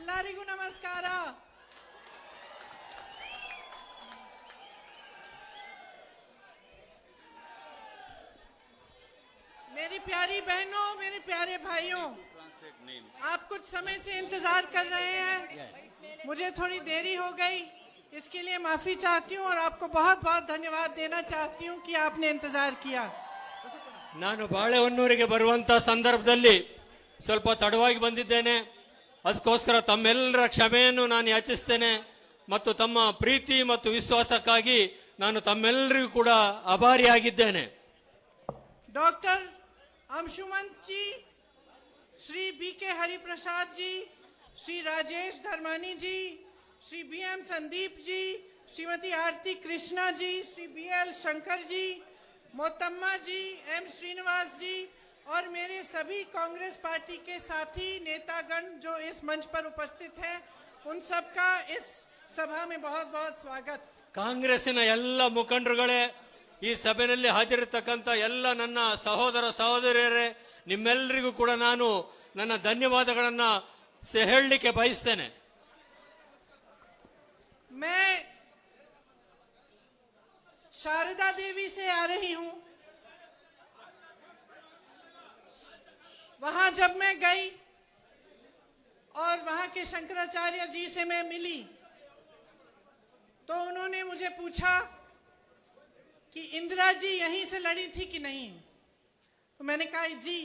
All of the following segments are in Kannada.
ಎಲ್ಲರಿಗೂ ನಮಸ್ಕಾರ. मेरी प्यारी बहनों, मेरे प्यारे भाइयों, आप कुछ समय से इंतजार कर रहे हैं. मुझे थोड़ी देरी हो गई, इसके लिए माफी चाहती हूँ और आपको बहुत बहुत धन्यवाद देना चाहती हूँ कि आपने इंतजार किया. ನಾನು ಬಾಳೆಹೊನ್ನೂರಿಗೆ ಬರುವಂತ ಸಂದರ್ಭದಲ್ಲಿ ಸ್ವಲ್ಪ ತಡವಾಗಿ ಬಂದಿದ್ದೇನೆ. ಅದಕ್ಕೋಸ್ಕರ ತಮ್ಮೆಲ್ಲರ ಕ್ಷಮೆಯನ್ನು ನಾನು ಯಾಚಿಸ್ತೇನೆ ಮತ್ತು ತಮ್ಮ ಪ್ರೀತಿ ಮತ್ತು ವಿಶ್ವಾಸಕ್ಕಾಗಿ ನಾನು ತಮ್ಮೆಲ್ಲರಿಗೂ ಕೂಡ ಆಭಾರಿಯಾಗಿದ್ದೇನೆ. डॉक्टर अंशुमन जी, श्री बीके हरिप्रसाद जी, श्री राजेश धर्मानी जी, श्री बीएम संदीप जी, श्रीमती आरती कृष्णा जी, श्री बीएल शंकर जी, मोतम्मा जी, एम श्रीनिवास जी और मेरे सभी कांग्रेस पार्टी के साथी नेतागण जो इस मंच पर उपस्थित हैं, उन सबका इस सभा में बहुत बहुत स्वागत. ಕಾಂಗ್ರೆಸ್ಸಿನ ಎಲ್ಲ ಮುಖಂಡರುಗಳೇ, ಈ ಸಭೆಯಲ್ಲಿ ಹಾಜರಿರತಕ್ಕಂತ ಎಲ್ಲ ನನ್ನ ಸಹೋದರ ಸಹೋದರಿಯರೇ, ನಿಮ್ಮೆಲ್ಲರಿಗೂ ಕೂಡ ನಾನು ನನ್ನ ಧನ್ಯವಾದಗಳನ್ನ ಹೇಳಲಿಕ್ಕೆ ಬಯಸ್ತೇನೆ. मैं शारदा देवी से आ रही हूं. वहां जब मैं गई और वहां के शंकराचार्य जी से मैं मिली तो उन्होंने मुझे पूछा कि इंदिरा जी यहीं से लड़ी थी कि नहीं. तो मैंने कहा जी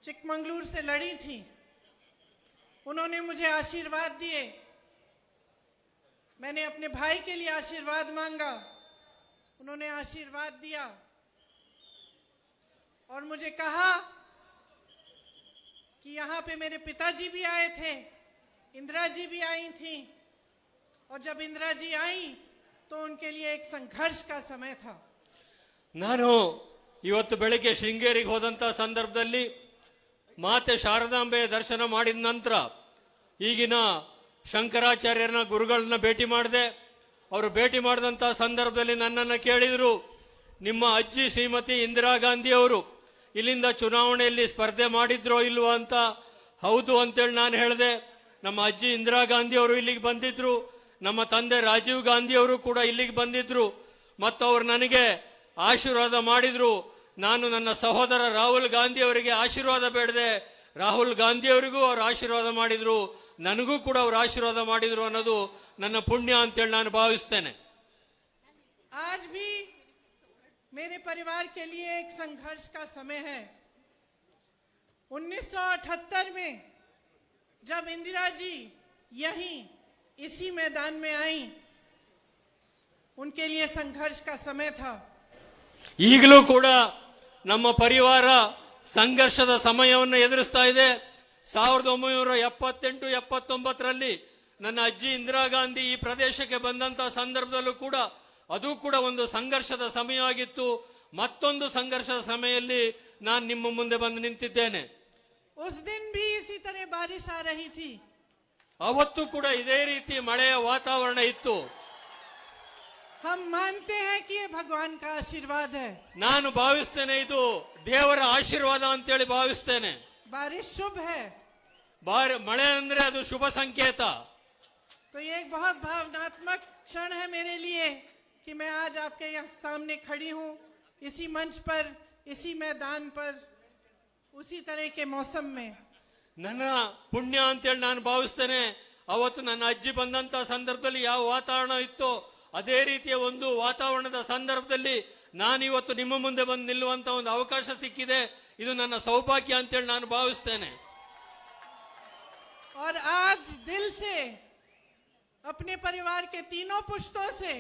चिकमंगलूर से लड़ी थी. उन्होंने मुझे आशीर्वाद दिए. मैंने अपने भाई के लिए आशीर्वाद मांगा, उन्होंने आशीर्वाद दिया और मुझे कहा कि यहाँ पे मेरे पिताजी भी आए थे, इंदिरा जी भी आई थी और जब इंदिरा जी आई तो उनके लिए एक संघर्ष का समय था. ನಾನು ಇವತ್ತು ಬೆಳಗ್ಗೆ ಶೃಂಗೇರಿಗೆ ಹೋದಂತ ಸಂದರ್ಭದಲ್ಲಿ ಮಾತೆ ಶಾರದಾಂಬೆಯ ದರ್ಶನ ಮಾಡಿದ ನಂತರ ಈಗಿನ ಶಂಕರಾಚಾರ್ಯರನ್ನ ಗುರುಗಳನ್ನ ಭೇಟಿ ಮಾಡಿದೆ. ಅವರು ಭೇಟಿ ಮಾಡಿದಂತ ಸಂದರ್ಭದಲ್ಲಿ ನನ್ನನ್ನು ಕೇಳಿದ್ರು, ನಿಮ್ಮ ಅಜ್ಜಿ ಶ್ರೀಮತಿ ಇಂದಿರಾ ಗಾಂಧಿ ಅವರು ಇಲ್ಲಿಂದ ಚುನಾವಣೆಯಲ್ಲಿ ಸ್ಪರ್ಧೆ ಮಾಡಿದ್ರೋ ಇಲ್ವೋ ಅಂತ. ಹೌದು ಅಂತೇಳಿ ನಾನು ಹೇಳಿದೆ. ನಮ್ಮ ಅಜ್ಜಿ ಇಂದಿರಾ ಗಾಂಧಿ ಅವರು ಇಲ್ಲಿಗೆ ಬಂದಿದ್ರು, ನಮ್ಮ ತಂದೆ ರಾಜೀವ್ ಗಾಂಧಿ ಅವರು ಕೂಡ ಇಲ್ಲಿಗೆ ಬಂದಿದ್ರು ಮತ್ತು ಅವರು ನನಗೆ ಆಶೀರ್ವಾದ ಮಾಡಿದ್ರು. ನಾನು ನನ್ನ ಸಹೋದರ ರಾಹುಲ್ ಗಾಂಧಿ ಅವರಿಗೆ ಆಶೀರ್ವಾದ ಬೇಡದೆ, ರಾಹುಲ್ ಗಾಂಧಿ ಅವರಿಗೂ ಅವರು ಆಶೀರ್ವಾದ ಮಾಡಿದ್ರು, ನನಗೂ ಕೂಡ ಅವರು ಆಶೀರ್ವಾದ ಮಾಡಿದ್ರು ಅನ್ನೋದು ನನ್ನ ಪುಣ್ಯ ಅಂತೇಳಿ ನಾನು ಭಾವಿಸ್ತೇನೆ. आज भी मेरे परिवार के लिए एक संघर्ष का समय है. 1978 में जब इंदिरा जी यहीं इसी मैदान में आई, उनके लिए संघर्ष का समय था. ಈಗಲೂ ಕೂಡ ನಮ್ಮ ಪರಿವಾರ ಸಂಘರ್ಷದ ಸಮಯವನ್ನು ಎದುರಿಸ್ತಾ ಇದೆ. 1978-79ರಲ್ಲಿ ನನ್ನ ಅಜ್ಜಿ ಇಂದಿರಾ ಗಾಂಧಿ ಈ ಪ್ರದೇಶಕ್ಕೆ ಬಂದಂತ ಸಂದರ್ಭದಲ್ಲೂ ಕೂಡ ಅದು ಕೂಡ ಒಂದು ಸಂಘರ್ಷದ ಸಮಯವಾಗಿತ್ತು. ಮತ್ತೊಂದು ಸಂಘರ್ಷದ ಸಮಯದಲ್ಲಿ ನಾನು ನಿಮ್ಮ ಮುಂದೆ ಬಂದು ನಿಂತಿದ್ದೇನೆ. उस दिन भी इसी तरह बारिश आ रही थी. ಅವತ್ತು ಕೂಡ ಇದೇ ರೀತಿ ಮಳೆಯ ವಾತಾವರಣ ಇತ್ತು. हम मानते हैं कि ये भगवान का आशीर्वाद है. ನಾನು ಭಾವಿಸ್ತೇನೆ ಇದು ದೇವರ ಆಶೀರ್ವಾದ ಅಂತೇಳಿ ಭಾವಿಸ್ತೇನೆ. बारिश शुभ है. ಮಳೆ ಅಂದ್ರೆ ಅದು ಶುಭ ಸಂಕೇತ. तो ये एक बहुत भावनात्मक क्षण है मेरे लिए कि मैं आज आपके यहाँ सामने खड़ी हूँ, इसी मंच पर, इसी मैदान पर, उसी तरह के मौसम में. ನನ್ನ ಪುಣ್ಯ ಅಂತೇಳಿ ನಾನು ಭಾವಿಸ್ತೇನೆ. ಅವತ್ತು ನನ್ನ ಅಜ್ಜಿ ಬಂದಂತ ಸಂದರ್ಭದಲ್ಲಿ ಯಾವ ವಾತಾವರಣ ಇತ್ತೋ ಅದೇ ರೀತಿಯ ಒಂದು ವಾತಾವರಣದ ಸಂದರ್ಭದಲ್ಲಿ ನಾನು ಇವತ್ತು ನಿಮ್ಮ ಮುಂದೆ ಬಂದು ನಿಲ್ಲುವಂತ ಒಂದು ಅವಕಾಶ ಸಿಕ್ಕಿದೆ. ಇದು ನನ್ನ ಸೌಭಾಗ್ಯ ಅಂತೇಳಿ ನಾನು ಭಾವಿಸ್ತೇನೆ. और आज दिल से अपने परिवार के तीनों पुश्तों से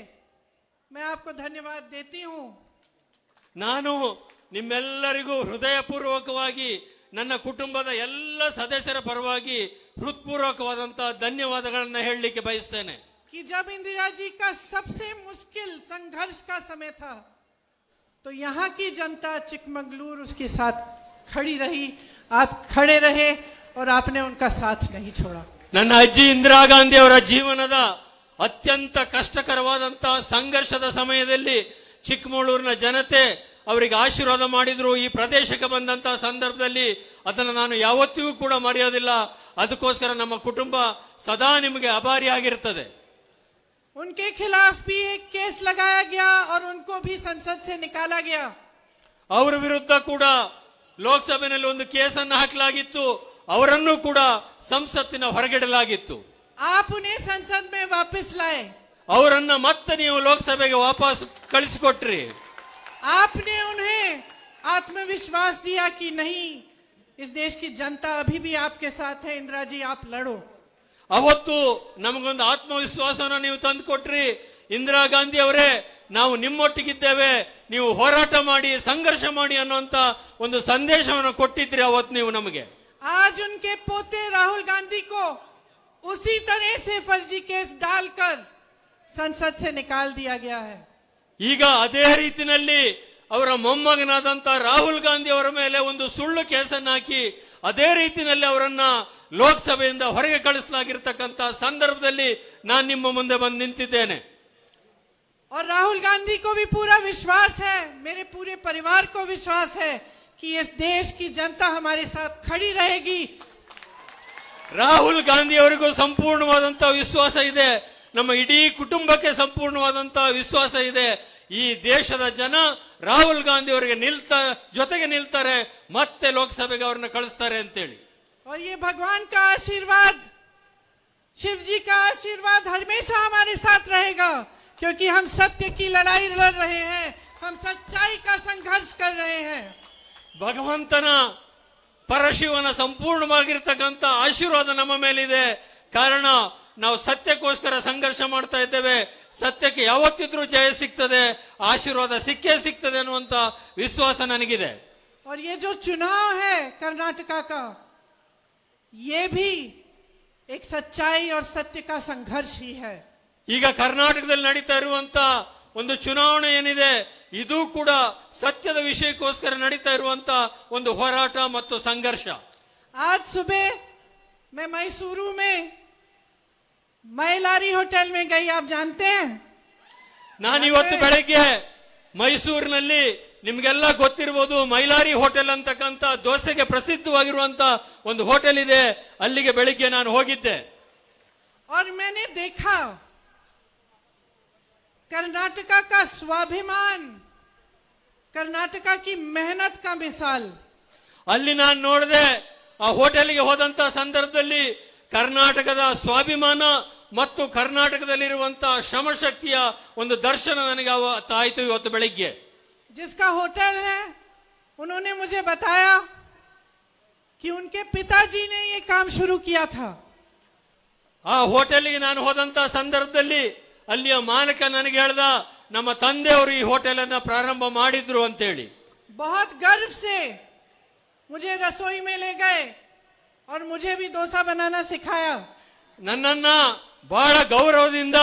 मैं आपको धन्यवाद देती हूँ. ನಾನು ನಿಮ್ಮೆಲ್ಲರಿಗೂ ಹೃದಯಪೂರ್ವಕವಾಗಿ ನನ್ನ ಕುಟುಂಬದ ಎಲ್ಲ ಸದಸ್ಯರ ಪರವಾಗಿ ಹೃತ್ಪೂರ್ವಕವಾದಂತಹ ಧನ್ಯವಾದಗಳನ್ನು ಹೇಳಲಿಕ್ಕೆ ಬಯಸ್ತೇನೆ. कि जब इंदिरा जी का सबसे मुश्किल संघर्ष का समय था तो यहाँ की जनता चिकमंगलूर उसके साथ खड़ी रही. आप खड़े रहे और आपने उनका साथ नहीं छोड़ा. ನನ್ನ ಅಜ್ಜಿ ಇಂದಿರಾ ಗಾಂಧಿ ಅವರ ಜೀವನದ ಅತ್ಯಂತ ಕಷ್ಟಕರವಾದಂತಹ ಸಂಘರ್ಷದ ಸಮಯದಲ್ಲಿ ಚಿಕ್ಕಮಗಳೂರಿನ ಜನತೆ ಅವರಿಗೆ ಆಶೀರ್ವಾದ ಮಾಡಿದ್ರು. ಈ ಪ್ರದೇಶಕ್ಕೆ ಬಂದಂತಹ ಸಂದರ್ಭದಲ್ಲಿ ಅದನ್ನು ನಾನು ಯಾವತ್ತಿಗೂ ಕೂಡ ಮರೆಯೋದಿಲ್ಲ. ಅದಕ್ಕೋಸ್ಕರ ನಮ್ಮ ಕುಟುಂಬ ಸದಾ ನಿಮಗೆ ಆಭಾರಿಯಾಗಿರುತ್ತದೆ. उनके खिलाफ भी एक केस लगाया गया और उनको भी संसद से निकाला गया. ಅವರ ವಿರುದ್ಧ ಕೂಡ ಲೋಕಸಭೆಯಲ್ಲಿ ಒಂದು ಕೇಸನ್ನು ಹಾಕಲಾಗಿತ್ತು, ಅವರನ್ನು ಕೂಡ ಸಂಸತ್ತಿನ ಹೊರಗಿಡಲಾಗಿತ್ತು. आप उन्हें संसद में वापस लाए. ಅವರನ್ನ ಮತ್ತೆ ನೀವು ಲೋಕಸಭೆಗೆ ವಾಪಸ್ ಕಳಿಸಿಕೊಟ್ರಿ. आपने उन्हें आत्मविश्वास दिया कि नहीं, इस देश की जनता अभी भी आपके साथ है, इंदिरा जी आप लड़ो. ಅವತ್ತು ನಮಗೊಂದು ಆತ್ಮವಿಶ್ವಾಸವನ್ನು ನೀವು ತಂದು ಕೊಟ್ರಿ. ಇಂದಿರಾ ಗಾಂಧಿ ಅವರೇ, ನಾವು ನಿಮ್ಮೊಟ್ಟಿಗಿದ್ದೇವೆ, ನೀವು ಹೋರಾಟ ಮಾಡಿ ಸಂಘರ್ಷ ಮಾಡಿ ಅನ್ನುವಂತ ಒಂದು ಸಂದೇಶವನ್ನು ಕೊಟ್ಟಿದ್ರಿ ಅವತ್ತು ನೀವು ನಮಗೆ. आज उनके पोते राहुल गांधी को उसी तरह से फर्जी केस डालकर संसद से निकाल दिया गया है. ಈಗ ಅದೇ ರೀತಿಯಲ್ಲಿ ಅವರ ಮೊಮ್ಮಗನಾದಂತ ರಾಹುಲ್ ಗಾಂಧಿ ಅವರ ಮೇಲೆ ಒಂದು ಸುಳ್ಳು ಕೇಸನ್ನು ಹಾಕಿ ಅದೇ ರೀತಿಯಲ್ಲಿ ಅವರನ್ನ ಲೋಕಸಭೆಯಿಂದ ಹೊರಗೆ ಕಳಿಸಲಾಗಿರ್ತಕ್ಕಂಥ ಸಂದರ್ಭದಲ್ಲಿ ನಾನು ನಿಮ್ಮ ಮುಂದೆ ಬಂದು ನಿಂತಿದ್ದೇನೆ. और राहुल गांधी को भी पूरा विश्वास है, मेरे पूरे परिवार को विश्वास है कि इस देश की जनता हमारे साथ खड़ी रहेगी. ರಾಹುಲ್ ಗಾಂಧಿ ಅವರಿಗೂ ಸಂಪೂರ್ಣವಾದಂತಹ ವಿಶ್ವಾಸ ಇದೆ, ನಮ್ಮ ಇಡೀ ಕುಟುಂಬಕ್ಕೆ ಸಂಪೂರ್ಣವಾದಂತಹ ವಿಶ್ವಾಸ ಇದೆ. ಈ ದೇಶದ ಜನ ರಾಹುಲ್ ಗಾಂಧಿ ಅವರಿಗೆ ಜೊತೆಗೆ ನಿಲ್ತಾರೆ, ಮತ್ತೆ ಲೋಕಸಭೆಗೆ ಅವರನ್ನ ಕಳಿಸ್ತಾರೆ ಅಂತೇಳಿ. और ये भगवान का आशीर्वाद, शिव जी का आशीर्वाद हमेशा हमारे साथ रहेगा, क्योंकि हम सत्य की लड़ाई लड़ रहे हैं, हम सच्चाई का संघर्ष कर रहे हैं. ಭಗವಂತನ ಪರಶಿವನ ಸಂಪೂರ್ಣವಾಗಿರ್ತಕ್ಕಂಥ ಆಶೀರ್ವಾದ ನಮ್ಮ ಮೇಲಿದೆ. ಕಾರಣ ನಾವು ಸತ್ಯಕ್ಕೋಸ್ಕರ ಸಂಘರ್ಷ ಮಾಡ್ತಾ ಇದ್ದೇವೆ. ಸತ್ಯಕ್ಕೆ ಯಾವತ್ತಿದ್ರೂ ಜಯ ಸಿಗ್ತದೆ, ಆಶೀರ್ವಾದ ಸಿಕ್ಕೇ ಸಿಗ್ತದೆ ಅನ್ನುವಂತ ವಿಶ್ವಾಸ ನನಗಿದೆ. और ये जो चुनाव है कर्नाटका का, ये भी एक सच्चाई और सत्य का संघर्ष ही है. ಈಗ ಕರ್ನಾಟಕದಲ್ಲಿ ನಡೀತಾ ಇರುವಂತ ಒಂದು ಚುನಾವಣೆ ಏನಿದೆ, ಇದು ಕೂಡ ಸತ್ಯದ ವಿಷಯಕ್ಕೋಸ್ಕರ ನಡೀತಾ ಇರುವಂತ ಒಂದು ಹೋರಾಟ ಮತ್ತು ಸಂಘರ್ಷ. आज सुबह मैं मैसूरू में मैलारी होटल में गई, आप जानते हैं. ನಾನು ಇವತ್ತು ಬೆಳಗ್ಗೆ ಮೈಸೂರಿನಲ್ಲಿ ನಿಮ್ಗೆಲ್ಲ ಗೊತ್ತಿರಬಹುದು, ಮೈಲಾರಿ ಹೋಟೆಲ್ ಅಂತಕ್ಕಂಥ ದೋಸೆಗೆ ಪ್ರಸಿದ್ಧವಾಗಿರುವಂತ ಒಂದು ಹೋಟೆಲ್ ಇದೆ. ಅಲ್ಲಿಗೆ ಬೆಳಿಗ್ಗೆ ನಾನು ಹೋಗಿದ್ದೆ. और मैंने देखा कर्नाटका का स्वाभिमान, कर्नाटका की मेहनत का मिसाल. ಅಲ್ಲಿ ನಾನು ನೋಡಿದೆ, ಆ ಹೋಟೆಲ್ಗೆ ಹೋದಂತ ಸಂದರ್ಭದಲ್ಲಿ ಕರ್ನಾಟಕದ ಸ್ವಾಭಿಮಾನ ಮತ್ತು ಕರ್ನಾಟಕದಲ್ಲಿರುವಂತಹ ಶ್ರಮಶಕ್ತಿಯ ಒಂದು ದರ್ಶನ ನನಗೆ ಆಯಿತು ಇವತ್ತು ಬೆಳಿಗ್ಗೆ. जिसका होटल है, उन्होंने मुझे बताया कि उनके पिताजी ने ये काम शुरू किया था. ಆ ಹೋಟೆಲ್ಗೆ ನಾನು ಹೋದಂತ ಸಂದರ್ಭದಲ್ಲಿ ಅಲ್ಲಿಯ ಮಾಲಕ ನನಗೆ ಹೇಳ್ದ, ನಮ್ಮ ತಂದೆಯವರು ಈ ಹೋಟೆಲ್ ಅನ್ನ ಪ್ರಾರಂಭ ಮಾಡಿದ್ರು ಅಂತೇಳಿ. बहुत गर्व से मुझे रसोई में ले गए और मुझे भी डोसा बनाना सिखाया. ನನ್ನನ್ನ ಬಹಳ ಗೌರವದಿಂದ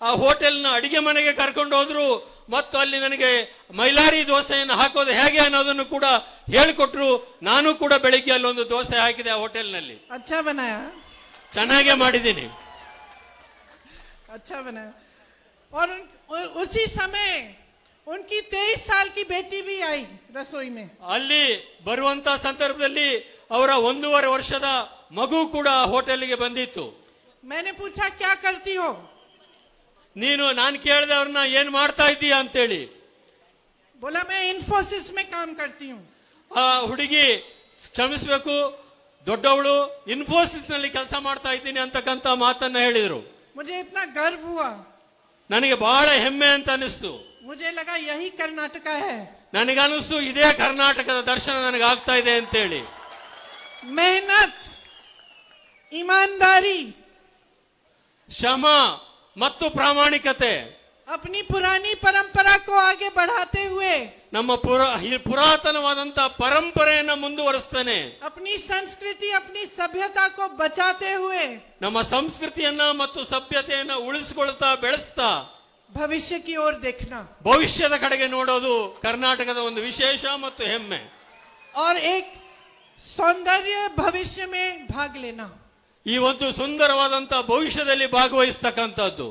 ಆ ಹೋಟೆಲ್ನ ಅಡಿಗೆ ಮನೆಗೆ ಕರ್ಕೊಂಡು ಹೋದ್ರು ಮತ್ತು ಅಲ್ಲಿ ನನಗೆ ಮೈಲಾರಿ ದೋಸೆಯನ್ನು ಹಾಕೋದು ಹೇಗೆ ಅನ್ನೋದನ್ನು ಕೂಡ ಹೇಳಿಕೊಟ್ರು. ನಾನು ಕೂಡ ಬೆಳಿಗ್ಗೆ ಅಲ್ಲೊಂದು ದೋಸೆ ಹಾಕಿದೆ ಆ ಹೋಟೆಲ್ನಲ್ಲಿ. अच्छा बनाया, ಚೆನ್ನಾಗೇ ಮಾಡಿದ್ದೀನಿ. अच्छा बनाया. और उसी समय उनकी 23 साल की बेटी भी आई रसोई में. ಅಲ್ಲಿ ಬರುವಂತ ಸಂದರ್ಭದಲ್ಲಿ ಅವರ 1.5 ವರ್ಷದ ಮಗು ಕೂಡ ಹೋಟೆಲ್ಗೆ ಬಂದಿತ್ತು. मैंने पूछा क्या करती हो. ನಾನು ಕೇಳಿದೆ ಅವ್ರನ್ನ ಏನ್ ಮಾಡ್ತಾ ಇದ್ದೀಯಾ ಅಂತೇಳಿ. बोला मैं इन्फोसिस में काम करती हूँ. ಆ ಹುಡುಗಿ ಕ್ಷಮಿಸಬೇಕು, ದೊಡ್ಡವಳು ಇನ್ಫೋಸಿಸ್ ನಲ್ಲಿ ಕೆಲಸ ಮಾಡ್ತಾ ಇದ್ದೀನಿ ಅಂತಕ್ಕಂತ ಮಾತನ್ನ ಹೇಳಿದ್ರು. मुझे इतना गर्व हुआ, ನನಗೆ ಬಹಳ ಹೆಮ್ಮೆ ಅಂತ ಅನಿಸ್ತು. मुझे लगा यही कर्नाटका है. ನನಗನ್ನಿಸ್ತು ಇದೇ ಕರ್ನಾಟಕದ ದರ್ಶನ ನನಗೆ ಆಗ್ತಾ ಇದೆ ಅಂತೇಳಿ. मेहनत, ईमानदारी, ಶ್ರಮ ಮತ್ತು ಪ್ರಾಮಾಣಿಕತೆ, अपनी पुरानी परंपरा को आगे बढ़ाते हुए, ನಮ್ಮ ಪುರಾತನವಾದಂತ ಪರಂಪರೆಯನ್ನ ಮುಂದುವರಿಸ್ತಾನೆ, अपनी संस्कृति, अपनी सभ्यता को बचाते हुए, ನಮ್ಮ ಸಂಸ್ಕೃತಿಯನ್ನ ಮತ್ತು ಸಭ್ಯತೆಯನ್ನ ಉಳಿಸಿಕೊಳ್ತಾ ಬೆಳೆಸ್ತಾ भविष्य की ओर देखना ಭವಿಷ್ಯದ ಕಡೆಗೆ ನೋಡೋದು ಕರ್ನಾಟಕದ ಒಂದು ವಿಶೇಷ ಮತ್ತು ಹೆಮ್ಮೆ. और एक सौंदर्य भविष्य में भाग लेना. ಈ ಒಂದು ಸುಂದರವಾದಂತ ಭವಿಷ್ಯದಲ್ಲಿ ಭಾಗವಹಿಸ್ತಕ್ಕಂಥದ್ದು.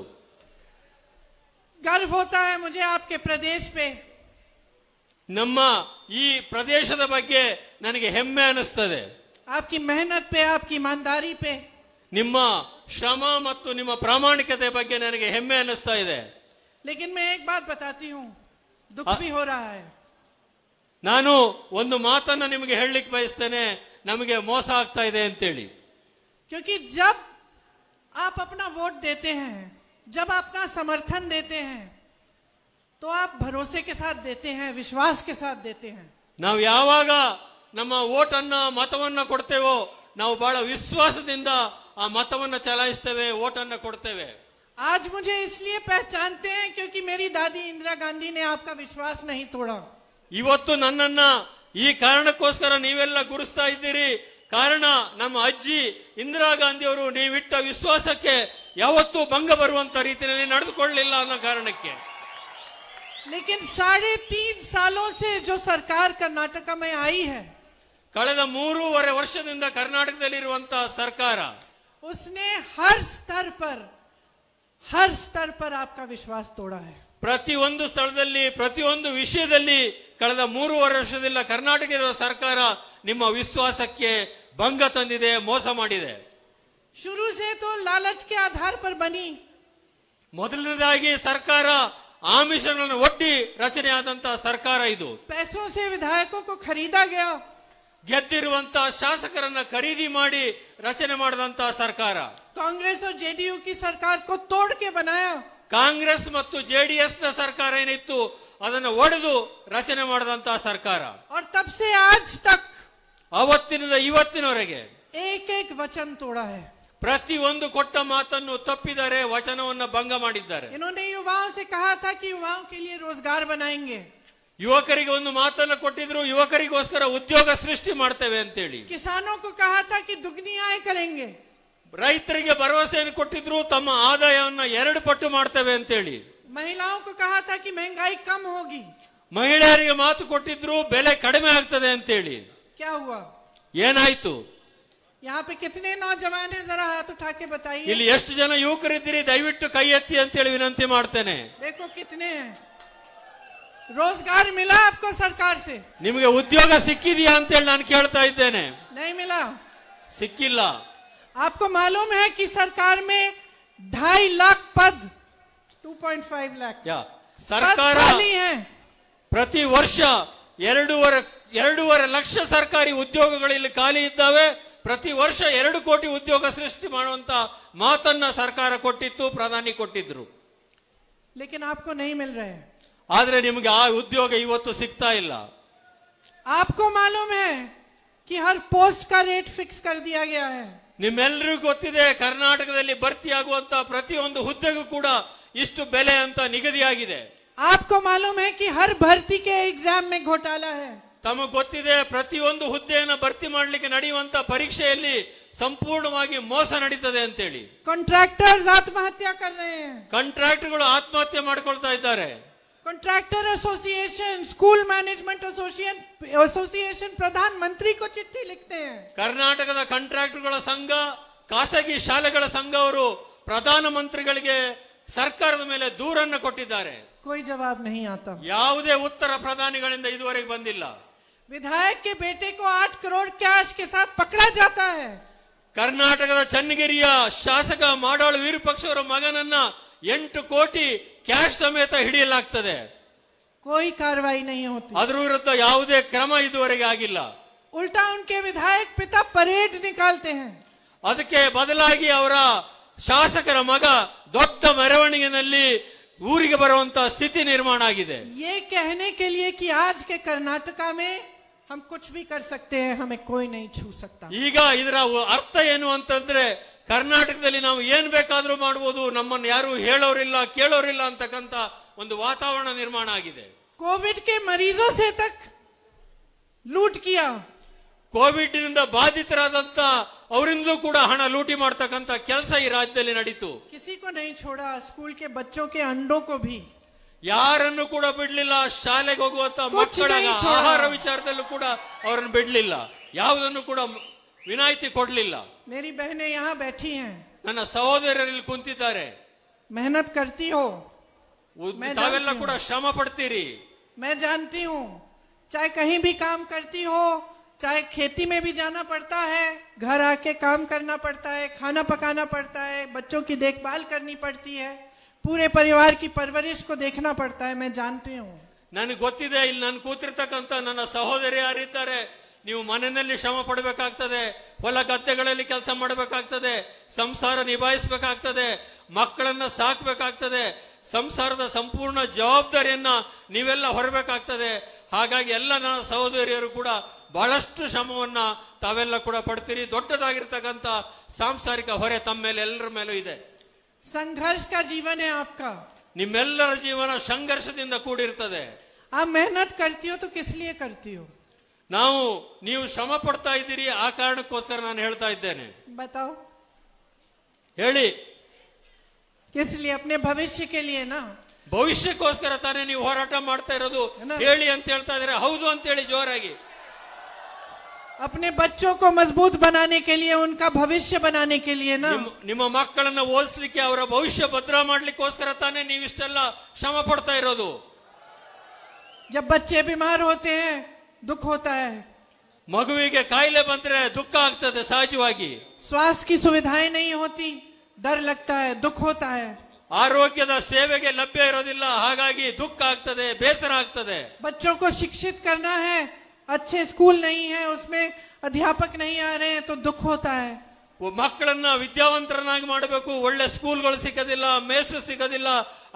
गर्व होता है मुझे आपके प्रदेश पे. ನಮ್ಮ ಈ ಪ್ರದೇಶದ ಬಗ್ಗೆ ನನಗೆ ಹೆಮ್ಮೆ ಅನಿಸ್ತದೆ. आपकी मेहनत पे, आपकी ईमानदारी पे। ನಿಮ್ಮ ಶ್ರಮ ಮತ್ತು ನಿಮ್ಮ ಪ್ರಾಮಾಣಿಕತೆ ಬಗ್ಗೆ ನನಗೆ ಹೆಮ್ಮೆ ಅನ್ನಿಸ್ತಾ ಇದೆ. लेकिन मैं एक बात बताती हूँ, दुख भी हो रहा है। ನಾನು ಒಂದು ಮಾತನ್ನ ನಿಮಗೆ ಹೇಳಲಿಕ್ಕೆ ಬಯಸ್ತೇನೆ, ನಮಗೆ ಮೋಸ ಆಗ್ತಾ ಇದೆ ಅಂತೇಳಿ. क्योंकि जब आप अपना वोट देते हैं, जब अपना समर्थन देते हैं, तो आप भरोसे के साथ देते हैं, विश्वास के साथ देते हैं। ನಾವು ಯಾವಾಗ ನಮ್ಮ ವೋಟನ್ನ ಮತವನ್ನ ಕೊಡ್ತೇವೋ ನಾವು ಬಹಳ ವಿಶ್ವಾಸದಿಂದ ಆ ಮತವನ್ನ ಚಲಾಯಿಸ್ತೇವೆ, ವೋಟನ್ನ ಕೊಡ್ತೇವೆ. आज मुझे इसलिए पहचानते हैं क्योंकि मेरी दादी इंदिरा गांधी ने आपका विश्वास नहीं तोड़ा। ಇವತ್ತು ನನ್ನನ್ನ ಈ ಕಾರಣಕ್ಕೋಸ್ಕರ ನೀವೆಲ್ಲ ಗುರುಸ್ತಾ ಇದ್ದೀರಿ. ಕಾರಣ ನಮ್ಮ ಅಜ್ಜಿ ಇಂದಿರಾ ಗಾಂಧಿ ಅವರು ನೀವಿಟ್ಟ ವಿಶ್ವಾಸಕ್ಕೆ ಯಾವತ್ತೂ ಭಂಗ ಬರುವಂತ ರೀತಿಯಲ್ಲಿ ನಡೆದುಕೊಳ್ಳಲಿಲ್ಲ ಅನ್ನೋ ಕಾರಣಕ್ಕೆ. लेकिन 3.5 सालों से जो सरकार कर्नाटक में आई है, ಕಳೆದ 3.5 ವರ್ಷದಿಂದ ಕರ್ನಾಟಕದಲ್ಲಿರುವಂತಹ ಸರ್ಕಾರ उसने हर स्तर पर आपका विश्वास तोड़ा है। ಪ್ರತಿಯೊಂದು ಸ್ಥಳದಲ್ಲಿ ಪ್ರತಿಯೊಂದು ವಿಷಯದಲ್ಲಿ ಕಳೆದ 3.5 ವರ್ಷದಿಂದ ಕರ್ನಾಟಕದ ಸರ್ಕಾರ ನಿಮ್ಮ ವಿಶ್ವಾಸಕ್ಕೆ ಭಂಗ ತಂದಿದೆ, ಮೋಸ ಮಾಡಿದೆ. शुरू से तो लालच के आधार पर बनी। ಮೊದಲನೇದಾಗಿ ಸರ್ಕಾರ ಆಮಿಷಗಳನ್ನು ಒಡ್ಡಿ ರಚನೆಯಾದಂತಹ ಸರ್ಕಾರ ಇದು. पैसों से विधायकों को खरीदा गया। ಗೆದ್ದಿರುವಂತಹ ಶಾಸಕರನ್ನ ಖರೀದಿ ಮಾಡಿ ರಚನೆ ಮಾಡಿದಂತಹ ಸರ್ಕಾರ. कांग्रेस और जेडीयू की सरकार को तोड़ के बनाया। ಕಾಂಗ್ರೆಸ್ ಮತ್ತು ಜೆಡಿಎಸ್ ನ ಸರ್ಕಾರ ಏನಿತ್ತು ಅದನ್ನು ಒಡೆದು ರಚನೆ ಮಾಡಿದಂತಹ ಸರ್ಕಾರ. और तब से आज तक ಅವತ್ತಿನಿಂದ ಇವತ್ತಿನವರೆಗೆ एक एक वचन तोड़ा है। ಪ್ರತಿಯೊಂದು ಕೊಟ್ಟ ಮಾತನ್ನು ತಪ್ಪಿದ್ದಾರೆ, ವಚನವನ್ನ ಭಂಗ ಮಾಡಿದ್ದಾರೆ. इन्होंने युवाओं से कहा था कि युवाओं के लिए रोजगार बनाएंगे। ಯುವಕರಿಗೆ ಒಂದು ಮಾತನ್ನು ಕೊಟ್ಟಿದ್ರು, ಯುವಕರಿಗೋಸ್ಕರ ಉದ್ಯೋಗ ಸೃಷ್ಟಿ ಮಾಡ್ತೇವೆ ಅಂತೇಳಿ. किसानों को कहा था कि दुगनी आय करेंगे। ರೈತರಿಗೆ ಭರವಸೆಯನ್ನು ಕೊಟ್ಟಿದ್ರು, ತಮ್ಮ ಆದಾಯವನ್ನ 2 ಪಟ್ಟು ಮಾಡ್ತೇವೆ ಅಂತೇಳಿ. महिलाओं को कहा था कि महंगाई कम होगी। ಮಹಿಳೆಯರಿಗೆ ಮಾತು ಕೊಟ್ಟಿದ್ರು, ಬೆಲೆ ಕಡಿಮೆ ಆಗ್ತದೆ ಅಂತೇಳಿ. क्या हुआ? ಏನಾಯ್ತು? यहाँ पे कितने नौजवान हैं, जरा हाथ उठा के बताइए। ಇಲ್ಲಿ ಎಷ್ಟು ಜನ ಯುವಕರಿದ್ದೀರಿ ದಯವಿಟ್ಟು ಕೈ ಎತ್ತಿ ಅಂತೇಳಿ ವಿನಂತಿ ಮಾಡ್ತೇನೆ. देखो कितने हैं। रोजगार मिला आपको सरकार से? ನಿಮಗೆ ಉದ್ಯೋಗ ಸಿಕ್ಕಿದೆಯಾ ಅಂತೇಳಿ ನಾನು ಕೇಳ್ತಾ ಇದ್ದೇನೆ. नहीं मिला। ಸಿಕ್ಕಿಲ್ಲ. आपको मालूम है कि सरकार में 2.5 लाख पद, 2.5 लाख ಸರ್ಕಾರ खाली हैं। ಪ್ರತಿ ವರ್ಷ 2.5 ಲಕ್ಷ ಸರ್ಕಾರಿ ಉದ್ಯೋಗಗಳು ಇಲ್ಲಿ ಖಾಲಿ ಇದ್ದಾವೆ. ಪ್ರತಿ ವರ್ಷ 2 ಕೋಟಿ ಉದ್ಯೋಗ ಸೃಷ್ಟಿ ಮಾಡುವಂತ ಮಾತನ್ನ ಸರ್ಕಾರ ಕೊಟ್ಟಿತ್ತು, ಪ್ರಧಾನಿ ಕೊಟ್ಟಿದ್ರು. लेकिन आपको नहीं मिल रहे हैं। ಆದ್ರೆ ನಿಮಗೆ ಆ ಉದ್ಯೋಗ ಇವತ್ತು ಸಿಗ್ತಾ ಇಲ್ಲ. आपको मालूम है कि हर पोस्ट का रेट फिक्स कर दिया गया है। ನಿಮ್ಮೆಲ್ಲರಿಗೂ ಗೊತ್ತಿದೆ, ಕರ್ನಾಟಕದಲ್ಲಿ ಭರ್ತಿಯಾಗುವಂತ ಪ್ರತಿಯೊಂದು ಹುದ್ದೆಗೂ ಕೂಡ ಇಷ್ಟು ಬೆಲೆ ಅಂತ ನಿಗದಿಯಾಗಿದೆ. आपको मालूम है कि हर भर्ती के एग्जाम में घोटाला है। ತಮಗೆ ಗೊತ್ತಿದೆ, ಪ್ರತಿಯೊಂದು ಹುದ್ದೆಯನ್ನು ಭರ್ತಿ ಮಾಡಲಿಕ್ಕೆ ನಡೆಯುವಂತ ಪರೀಕ್ಷೆಯಲ್ಲಿ ಸಂಪೂರ್ಣವಾಗಿ ಮೋಸ ನಡೀತದೆ ಅಂತೇಳಿ. कॉन्ट्रैक्टर्स आत्महत्या कर रहे हैं। ಕಾಂಟ್ರಾಕ್ಟರ್ಗಳು ಆತ್ಮಹತ್ಯೆ ಮಾಡ್ಕೊಳ್ತಾ ಇದ್ದಾರೆ. Contractor association, school management association प्रधानमंत्री को चिट्ठी लिखते हैं। ಕರ್ನಾಟಕದ ಕಾಂಟ್ರಾಕ್ಟರ್ಗಳ ಸಂಘ, ಖಾಸಗಿ ಶಾಲೆಗಳ ಸಂಘ ಅವರು ಪ್ರಧಾನ ಮಂತ್ರಿಗಳಿಗೆ ಸರ್ಕಾರದ ಮೇಲೆ ದೂರನ್ನು ಕೊಟ್ಟಿದ್ದಾರೆ. कोई जवाब नहीं आता। ಯಾವುದೇ ಉತ್ತರ ಪ್ರಧಾನಿಗಳಿಂದ ಇದುವರೆಗೆ ಬಂದಿಲ್ಲ. विधायक के बेटे को 8 करोड़ कैश के साथ पकड़ा जाता है। ಕರ್ನಾಟಕದ ಚನ್ನಗಿರಿಯ ಶಾಸಕ ಮಾಡಾಳು ವಿರೂಪಾಕ್ಷ ಅವರ ಮಗನನ್ನ 8 ಕೋಟಿ ಕ್ಯಾಶ್ ಸಮೇತ ಹಿಡಿಯಲಾಗ್ತದೆ. कोई कार्रवाई नहीं होती। ಅದರ ವಿರುದ್ಧ ಯಾವುದೇ ಕ್ರಮ ಇದುವರೆಗೆ ಆಗಿಲ್ಲ. उल्टा उनके विधायक पिता परेड निकालते हैं। ಅದಕ್ಕೆ ಬದಲಾಗಿ ಅವರ ಶಾಸಕರ ಮಗ ದೊಡ್ಡ ಮೆರವಣಿಗೆಯಲ್ಲಿ ಊರಿಗೆ ಬರುವಂತ ಸ್ಥಿತಿ ನಿರ್ಮಾಣ ಆಗಿದೆ. ये कहने के लिए कि आज के कर्नाटका में हम कुछ भी कर सकते हैं, हमें कोई नहीं छू सकता। ಈಗ ಇದರ ಅರ್ಥ ಏನು ಅಂತಂದ್ರೆ, ಕರ್ನಾಟಕದಲ್ಲಿ ನಾವು ಏನ್ ಬೇಕಾದ್ರೂ ಮಾಡಬಹುದು, ನಮ್ಮನ್ನು ಯಾರು ಹೇಳೋರಿಲ್ಲ ಕೇಳೋರಿಲ್ಲ ಅಂತಕ್ಕಂತ ಒಂದು ವಾತಾವರಣ ನಿರ್ಮಾಣ ಆಗಿದೆ. कोविड के मरीजों से तक लूट किया। ಕೋವಿಡ್ ನಿಂದ ಬಾಧಿತರಾದಂತ ಅವರಿಂದಲೂ ಕೂಡ ಹಣ ಲೂಟಿ ಮಾಡ್ತಕ್ಕಂತ ಕೆಲಸ ಈ ರಾಜ್ಯದಲ್ಲಿ ನಡೀತು. किसी को नहीं छोड़ा, स्कूल के बच्चों के अंडों को भी। ಯಾರನ್ನು ಕೂಡ ಬಿಡ್ಲಿಲ್ಲ. ಶಾಲೆಗೆ ಹೋಗುವಂತ ಮಕ್ಕಳ ಆಹಾರ ವಿಚಾರದಲ್ಲೂ ಕೂಡ ಅವರನ್ನು ಬಿಡ್ಲಿಲ್ಲ. ಯಾವುದನ್ನು ಕೂಡ ವಿನಾಯಿತಿ ಕೊಡ್ಲಿಲ್ಲ. मेरी बहनें यहाँ बैठी हैं, ನನ್ನ ಸಹೋದರರಲ್ಲಿ ಕುಂತಿದ್ದಾರೆ. मेहनत करती हो, ತಾವೆಲ್ಲ ಕೂಡ ಶ್ರಮ ಪಡ್ತೀರಿ. मैं जानती हूँ। चाहे कहीं भी काम करती हो, चाहे खेती में भी जाना पड़ता है, घर आके काम करना पड़ता है, खाना पकाना पड़ता है, बच्चों की देखभाल करनी पड़ती है, पूरे परिवार की परवरिश को देखना पड़ता है, मैं जानती हूँ। ನನಗೆ ಗೊತ್ತಿದೆ, ಇಲ್ಲಿ ನಾನು ಕೂತಿರ್ತಕ್ಕಂಥ ನನ್ನ ಸಹೋದರಿ ಯಾರಿದ್ದಾರೆ, ನೀವು ಮನೆಯಲ್ಲಿ ಶ್ರಮ ಪಡಬೇಕಾಗ್ತದೆ, ಹೊಲ ಗದ್ದೆಗಳಲ್ಲಿ ಕೆಲಸ ಮಾಡಬೇಕಾಗ್ತದೆ, ಸಂಸಾರ ನಿಭಾಯಿಸಬೇಕಾಗ್ತದೆ, ಮಕ್ಕಳನ್ನ ಸಾಕಬೇಕಾಗ್ತದೆ, ಸಂಸಾರದ ಸಂಪೂರ್ಣ ಜವಾಬ್ದಾರಿಯನ್ನ ನೀವೆಲ್ಲ ಹೊರಬೇಕಾಗ್ತದೆ. ಹಾಗಾಗಿ ಎಲ್ಲ ನನ್ನ ಸಹೋದರಿಯರು ಕೂಡ ಬಹಳಷ್ಟು ಶ್ರಮವನ್ನ ತಾವೆಲ್ಲ ಕೂಡ ಪಡ್ತೀರಿ. ದೊಡ್ಡದಾಗಿರ್ತಕ್ಕಂಥ ಸಾಂಸಾರಿಕ ಹೊರೆ ತಮ್ಮ ಮೇಲೆ ಎಲ್ಲರ ಮೇಲೂ ಇದೆ. संघर्ष का जीवन है आपका। ನಿಮ್ಮೆಲ್ಲರ ಜೀವನ ಸಂಘರ್ಷದಿಂದ ಕೂಡಿರ್ತದೆ. आप मेहनत करती हो तो किस लिए करती हो? ನೀವು ಶ್ರಮ ಪಡ್ತಾ ಇದ್ದೀರಿ, ಆ ಕಾರಣಕ್ಕೋಸ್ಕರ ನಾನು ಹೇಳ್ತಾ ಇದ್ದೇನೆ. बताओ, ಹೇಳಿ. किस लिए? अपने भविष्य के लिए ना। ಭವಿಷ್ಯಕ್ಕೋಸ್ಕರ ತಾನೇ ನೀವು ಹೋರಾಟ ಮಾಡ್ತಾ ಇರೋದು. ಹೇಳಿ ಅಂತ ಹೇಳ್ತಾ ಇದ್ದಾರೆ. ಹೌದು ಅಂತ ಹೇಳಿ ಜೋರಾಗಿ. अपने बच्चों को मजबूत बनाने के लिए, उनका भविष्य बनाने के लिए ना। ನಿಮ್ಮ ಮಕ್ಕಳನ್ನ ಓದಿಸ್ಲಿಕ್ಕೆ, ಅವರ ಭವಿಷ್ಯ ಭದ್ರ ಮಾಡ್ಲಿಕ್ಕೋಸ್ಕರ ತಾನೇ ನೀವಿಷ್ಟೆಲ್ಲ ಶ್ರಮ ಪಡ್ತಾ ಇರೋದು. जब बच्चे बीमार होते हैं दुख होता है, ಮಗುವಿಗೆ ಕಾಯಿಲೆ ಬಂದ್ರೆ ದುಃಖ ಆಗ್ತದೆ ಸಹಜವಾಗಿ. स्वास्थ्य की सुविधाएं नहीं होती, डर लगता है, दुख होता है। ಆರೋಗ್ಯದ ಸೇವೆಗೆ ಲಭ್ಯ ಇರೋದಿಲ್ಲ, ಹಾಗಾಗಿ ದುಃಖ ಆಗ್ತದೆ, ಬೇಸರ ಆಗ್ತದೆ. बच्चों को शिक्षित करना है, अच्छे स्कूल नहीं है, उसमें अध्यापक नहीं आ रहे हैं तो दुख होता है। ಮಕ್ಕಳನ್ನ ವಿದ್ಯಾವಂತರನ್ನಾಗಿ ಮಾಡಬೇಕು, ಒಳ್ಳೆ ಸ್ಕೂಲ್ಗಳು ಸಿಗೋದಿಲ್ಲ, ಮೇಸ್ಟ್ರು ಸಿಗೋದಿಲ್ಲ,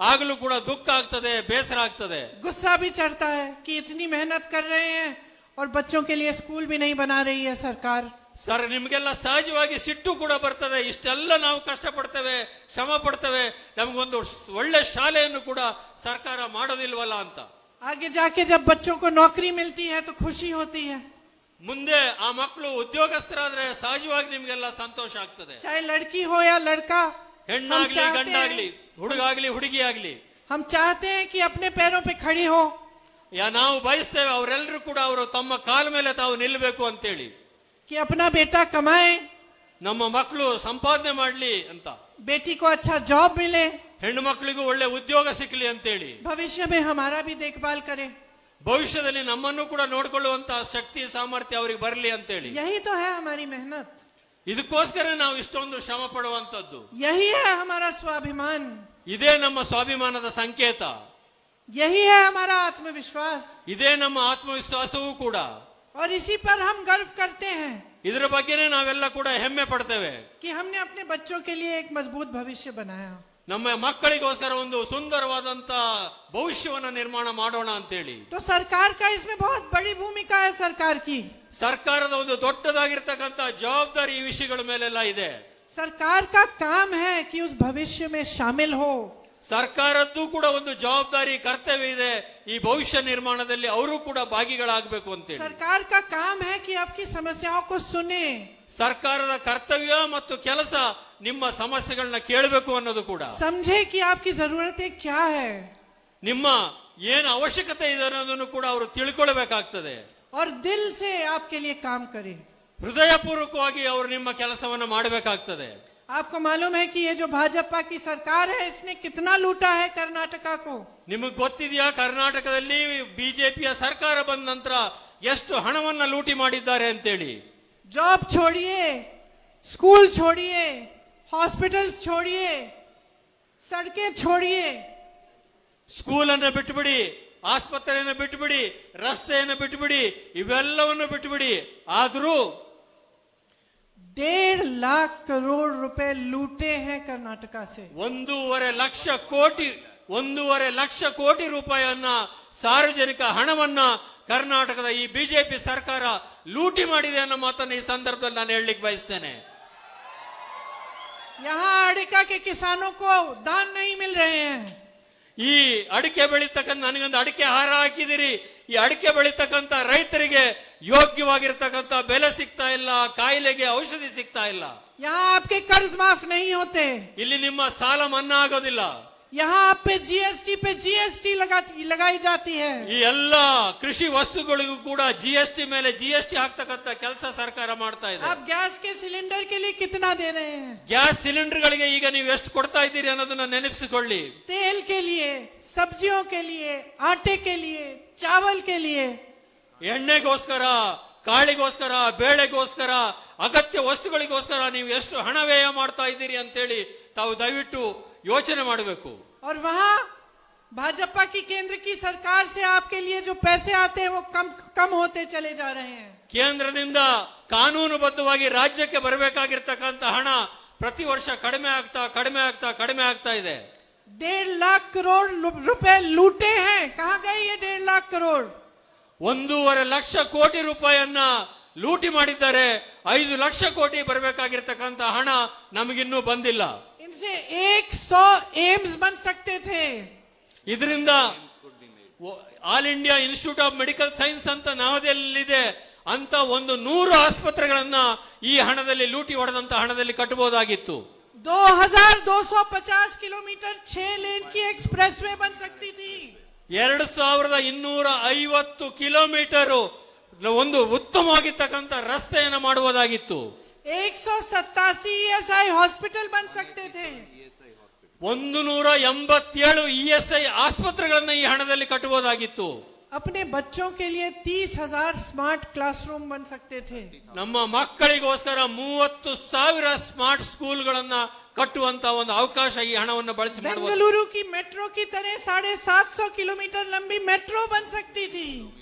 ಆಗಲೂ ಕೂಡ ದುಃಖ ಆಗ್ತದೆ, ಬೇಸರ ಆಗ್ತದೆ. गुस्सा भी चढ़ता है कि इतनी मेहनत कर रहे हैं और बच्चों के लिए स्कूल भी नहीं बना रही है सरकार। ಸರ್, ನಿಮ್ಗೆಲ್ಲ ಸಹಜವಾಗಿ ಸಿಟ್ಟು ಕೂಡ ಬರ್ತದೆ. ಇಷ್ಟೆಲ್ಲ ನಾವು ಕಷ್ಟ ಪಡ್ತೇವೆ, ಶ್ರಮ ಪಡ್ತೇವೆ, ನಮಗೊಂದು ಒಳ್ಳೆ ಶಾಲೆಯನ್ನು ಕೂಡ ಸರ್ಕಾರ ಮಾಡೋದಿಲ್ವಲ್ಲ ಅಂತ. आगे जाके जब बच्चों को नौकरी मिलती है तो खुशी होती है। ಮುಂದೆ ಆ ಮಕ್ಕಳು ಉದ್ಯೋಗಸ್ಥರಾದ್ರೆ ಸಹಜವಾಗಿ ನಿಮ್ಗೆಲ್ಲ ಸಂತೋಷ ಆಗ್ತದೆ. चाहे लड़की हो या लड़का, ಹೆಣ್ಣಾಗ್ಲಿ ಗಂಡಾಗ್ಲಿ, ಹುಡುಗಾಗ್ಲಿ ಹುಡುಗಿ ಆಗ್ಲಿ, हम चाहते हैं कि अपने पैरों पे खड़ी हो। ನಾವು ಬಯಸ್ತೇವೆ ಅವರೆಲ್ಲರೂ ಕೂಡ ಅವರು ತಮ್ಮ ಕಾಲ ಮೇಲೆ ತಾವು ನಿಲ್ಲಬೇಕು ಅಂತೇಳಿ. कि अपना बेटा कमाए, ನಮ್ಮ ಮಕ್ಕಳು ಸಂಪಾದನೆ ಮಾಡ್ಲಿ ಅಂತ, बेटी को अच्छा जॉब मिले, ಹೆಣ್ಣು ಮಕ್ಕಳಿಗೂ ಒಳ್ಳೆ ಉದ್ಯೋಗ ಸಿಕ್ಲಿ ಅಂತೇಳಿ, भविष्य में हमारा भी देखभाल करे, ಭವಿಷ್ಯದಲ್ಲಿ ನಮ್ಮನ್ನು ಕೂಡ ನೋಡ್ಕೊಳ್ಳುವಂತ ಶಕ್ತಿ ಸಾಮರ್ಥ್ಯ ಅವರಿಗೆ ಬರಲಿ ಅಂತೇಳಿ. यही तो है हमारी मेहनत, ಇದಕ್ಕೋಸ್ಕರ ನಾವು ಇಷ್ಟೊಂದು ಶ್ರಮ ಪಡುವಂತದ್ದು. यही है हमारा स्वाभिमान, ಇದೇ ನಮ್ಮ ಸ್ವಾಭಿಮಾನದ ಸಂಕೇತ, यही है हमारा आत्मविश्वास, ಇದೇ ನಮ್ಮ ಆತ್ಮವಿಶ್ವಾಸವೂ ಕೂಡ. और इसी पर हम गर्व करते हैं ಇದರ ಬಗ್ಗೆನೇ ನಾವೆಲ್ಲ ಕೂಡ ಹೆಮ್ಮೆ ಪಡ್ತೇವೆ. कि हमने अपने बच्चों के लिए एक मजबूत भविष्य बनाया। ನಮ್ಮ ಮಕ್ಕಳಿಗೋಸ್ಕರ ಒಂದು ಸುಂದರವಾದಂತ ಭವಿಷ್ಯವನ್ನ ನಿರ್ಮಾಣ ಮಾಡೋಣ ಅಂತೇಳಿ. तो सरकार का इसमें बहुत बड़ी भूमिका है। सरकार की, ಸರ್ಕಾರದ ಒಂದು ದೊಡ್ಡದಾಗಿರ್ತಕ್ಕಂಥ ಜವಾಬ್ದಾರಿ ಈ ವಿಷಯಗಳ ಮೇಲೆಲ್ಲ ಇದೆ. सरकार का काम है कि उस भविष्य में शामिल हो। ಸರ್ಕಾರದ್ದು ಕೂಡ ಒಂದು ಜವಾಬ್ದಾರಿ, ಕರ್ತವ್ಯ ಇದೆ, ಈ ಭವಿಷ್ಯ ನಿರ್ಮಾಣದಲ್ಲಿ ಅವರು ಕೂಡ ಭಾಗಿಗಳಾಗಬೇಕು ಅಂತೇಳಿ. सरकार का काम है कि आपकी समस्याओं को सुने। ಸರ್ಕಾರದ ಕರ್ತವ್ಯ ಮತ್ತು ಕೆಲಸ ನಿಮ್ಮ ಸಮಸ್ಯೆಗಳನ್ನ ಕೇಳಬೇಕು ಅನ್ನೋದು ಕೂಡ. समझे कि आपकी जरूरतें क्या है, ನಿಮ್ಮ ಏನು ಅವಶ್ಯಕತೆ ಇದೆ ಅನ್ನೋದನ್ನು ಕೂಡ ಅವರು ತಿಳ್ಕೊಳ್ಬೇಕಾಗ್ತದೆ. और दिल से आपके लिए काम करे। ಹೃದಯಪೂರ್ವಕವಾಗಿ ಅವರು ನಿಮ್ಮ ಕೆಲಸವನ್ನ ಮಾಡಬೇಕಾಗ್ತದೆ. आपको मालूम है कि ये जो भाजपा की सरकार है, इसने कितना लूटा है कर्नाटका को? ನಿಮಗೆ ಗೊತ್ತಿದೆಯಾ, ಕರ್ನಾಟಕದಲ್ಲಿ ಬಿಜೆಪಿಯ ಸರ್ಕಾರ ಬಂದ ನಂತರ ಎಷ್ಟು ಹಣವನ್ನ ಲೂಟಿ ಮಾಡಿದ್ದಾರೆ ಅಂತೇಳಿ. जॉब छोड़िए, स्कूल छोड़िए, हॉस्पिटल्स छोड़िए, सड़कें छोड़िए, ಸ್ಕೂಲನ್ನು ಬಿಟ್ಟುಬಿಡಿ, ಆಸ್ಪತ್ರೆಯನ್ನು ಬಿಟ್ಟುಬಿಡಿ, ರಸ್ತೆಯನ್ನು ಬಿಟ್ಟುಬಿಡಿ, ಇವೆಲ್ಲವನ್ನು ಬಿಟ್ಟುಬಿಡಿ. ಆದರೂ 1.5 लाख करोड़ रुपए लूटे हैं कर्नाटका से। 1.5 ಲಕ್ಷ ಕೋಟಿ ರೂಪಾಯಿಯನ್ನ ಸಾರ್ವಜನಿಕ ಹಣವನ್ನ ಕರ್ನಾಟಕದ ಈ ಬಿಜೆಪಿ ಸರ್ಕಾರ ಲೂಟಿ ಮಾಡಿದೆ ಅನ್ನೋ ಮಾತನ್ನ ಈ ಸಂದರ್ಭದಲ್ಲಿ ನಾನು ಹೇಳಲಿಕ್ಕೆ ಬಯಸ್ತೇನೆ. यहाँ अड़िका के किसानों को दाम नहीं मिल रहे हैं। ಈ ಅಡಿಕೆ ಬೆಳೀತಕ್ಕಂಥ, ನನಗೊಂದು ಅಡಿಕೆ ಹಾರ ಹಾಕಿದಿರಿ, ಈ ಅಡಿಕೆ ಬೆಳೀತಕ್ಕಂಥ ರೈತರಿಗೆ ಯೋಗ್ಯವಾಗಿರ್ತಕ್ಕಂಥ ಬೆಲೆ ಸಿಗ್ತಾ ಇಲ್ಲ, ಕಾಯಿಲೆಗೆ ಔಷಧಿ ಸಿಗ್ತಾ ಇಲ್ಲ. यहाँ आपके कर्ज माफ नहीं होते, ಇಲ್ಲಿ ನಿಮ್ಮ ಸಾಲ ಮನ್ನಾ ಆಗೋದಿಲ್ಲ. यहाँ आप पे जीएसटी लगाई जाती है। ಈ ಎಲ್ಲ ಕೃಷಿ ವಸ್ತುಗಳಿಗೂ ಕೂಡ ಜಿಎಸ್ಟಿ ಮೇಲೆ ಜಿಎಸ್ಟಿ ಹಾಕ್ತಕ್ಕಂಥ ಕೆಲಸ ಸರ್ಕಾರ ಮಾಡ್ತಾ ಇದೆ. आप गैस के सिलेंडर के लिए कितना दे रहे हैं? ಗ್ಯಾಸ್ ಸಿಲಿಂಡರ್ಗಳಿಗೆ ಈಗ ನೀವು ಎಷ್ಟು ಕೊಡ್ತಾ ಇದ್ದೀರಿ ಅನ್ನೋದನ್ನ ನೆನಪಿಸಿಕೊಳ್ಳಿ. तेल के लिए, सब्जियों के लिए, आटे के लिए, चावल के लिए, ಎಣ್ಣೆಗೋಸ್ಕರ, ಕಾಳಿಗೋಸ್ಕರ, ಬೇಳೆಗೋಸ್ಕರ, ಅಗತ್ಯ ವಸ್ತುಗಳಿಗೋಸ್ಕರ ನೀವು ಎಷ್ಟು ಹಣ ವ್ಯಯ ಮಾಡ್ತಾ ಇದ್ದೀರಿ ಅಂತೇಳಿ ತಾವು ದಯವಿಟ್ಟು ಯೋಚನೆ ಮಾಡಬೇಕು. और वहां भाजपा की केंद्र की सरकार से आपके लिए जो पैसे आते हैं वो कम होते चले जा रहे हैं. ಕೇಂದ್ರದಿಂದ ಕಾನೂನುಬದ್ಧವಾಗಿ ರಾಜ್ಯಕ್ಕೆ ಬರಬೇಕಾಗಿರ್ತಕ್ಕಂಥ ಹಣ ಪ್ರತಿ ವರ್ಷ ಕಡಿಮೆ ಆಗ್ತಾ ಇದೆ. 1.5 लाख करोड़ रुपए लूटे हैं. कहां गए ये 1.5 लाख करोड़? 1.5 ಲಕ್ಷ ಕೋಟಿ ರೂಪಾಯಿಯನ್ನ ಲೂಟಿ ಮಾಡಿದ್ದಾರೆ. 5 ಲಕ್ಷ ಕೋಟಿ ಬರಬೇಕಾಗಿರ್ತಕ್ಕಂಥ ಹಣ ನಮಗಿನ್ನೂ ಬಂದಿಲ್ಲ. इनसे 100 एम्स बन सकते थे. ಇದರಿಂದ all India institute of medical science ಅಂತ ನವದೆಹಲಿಯಲ್ಲಿದೆ ಅಂತ 100 ಆಸ್ಪತ್ರೆಗಳನ್ನ ಈ ಹಣದಲ್ಲಿ ಲೂಟಿ ಹೊಡೆದಂತ ಹಣದಲ್ಲಿ ಕಟ್ಟಬಹುದಾಗಿತ್ತು. 2250 किलोमीटर 6 लेन की एक्सप्रेसवे बन सकती थी. 2250 ಕಿಲೋಮೀಟರ್ ಒಂದು ಉತ್ತಮವಾಗಿರ್ತಕ್ಕಂಥ ರಸ್ತೆಯನ್ನು ಮಾಡಬಹುದಾಗಿತ್ತು. 187 ESI हॉस्पिटल बन सकते थे. 187 ESI ಆಸ್ಪತ್ರೆಗಳನ್ನ ಈ ಹಣದಲ್ಲಿ ಕಟ್ಟಬಹುದಾಗಿತ್ತು. अपने बच्चों के लिए 30,000 स्मार्ट क्लासरूम बन सकते थे. ನಮ್ಮ ಮಕ್ಕಳಿಗೋಸ್ಕರ 30,000 ಸ್ಮಾರ್ಟ್ ಸ್ಕೂಲ್ಗಳನ್ನ ಕಟ್ಟುವಂತ ಒಂದು ಅವಕಾಶ ಈ ಹಣವನ್ನು ಬಳಸಿ ಮಾಡಬಹುದು. बेंगलुरु की मेट्रो की तरह 750 किलोमीटर लंबी मेट्रो बन सकती थी.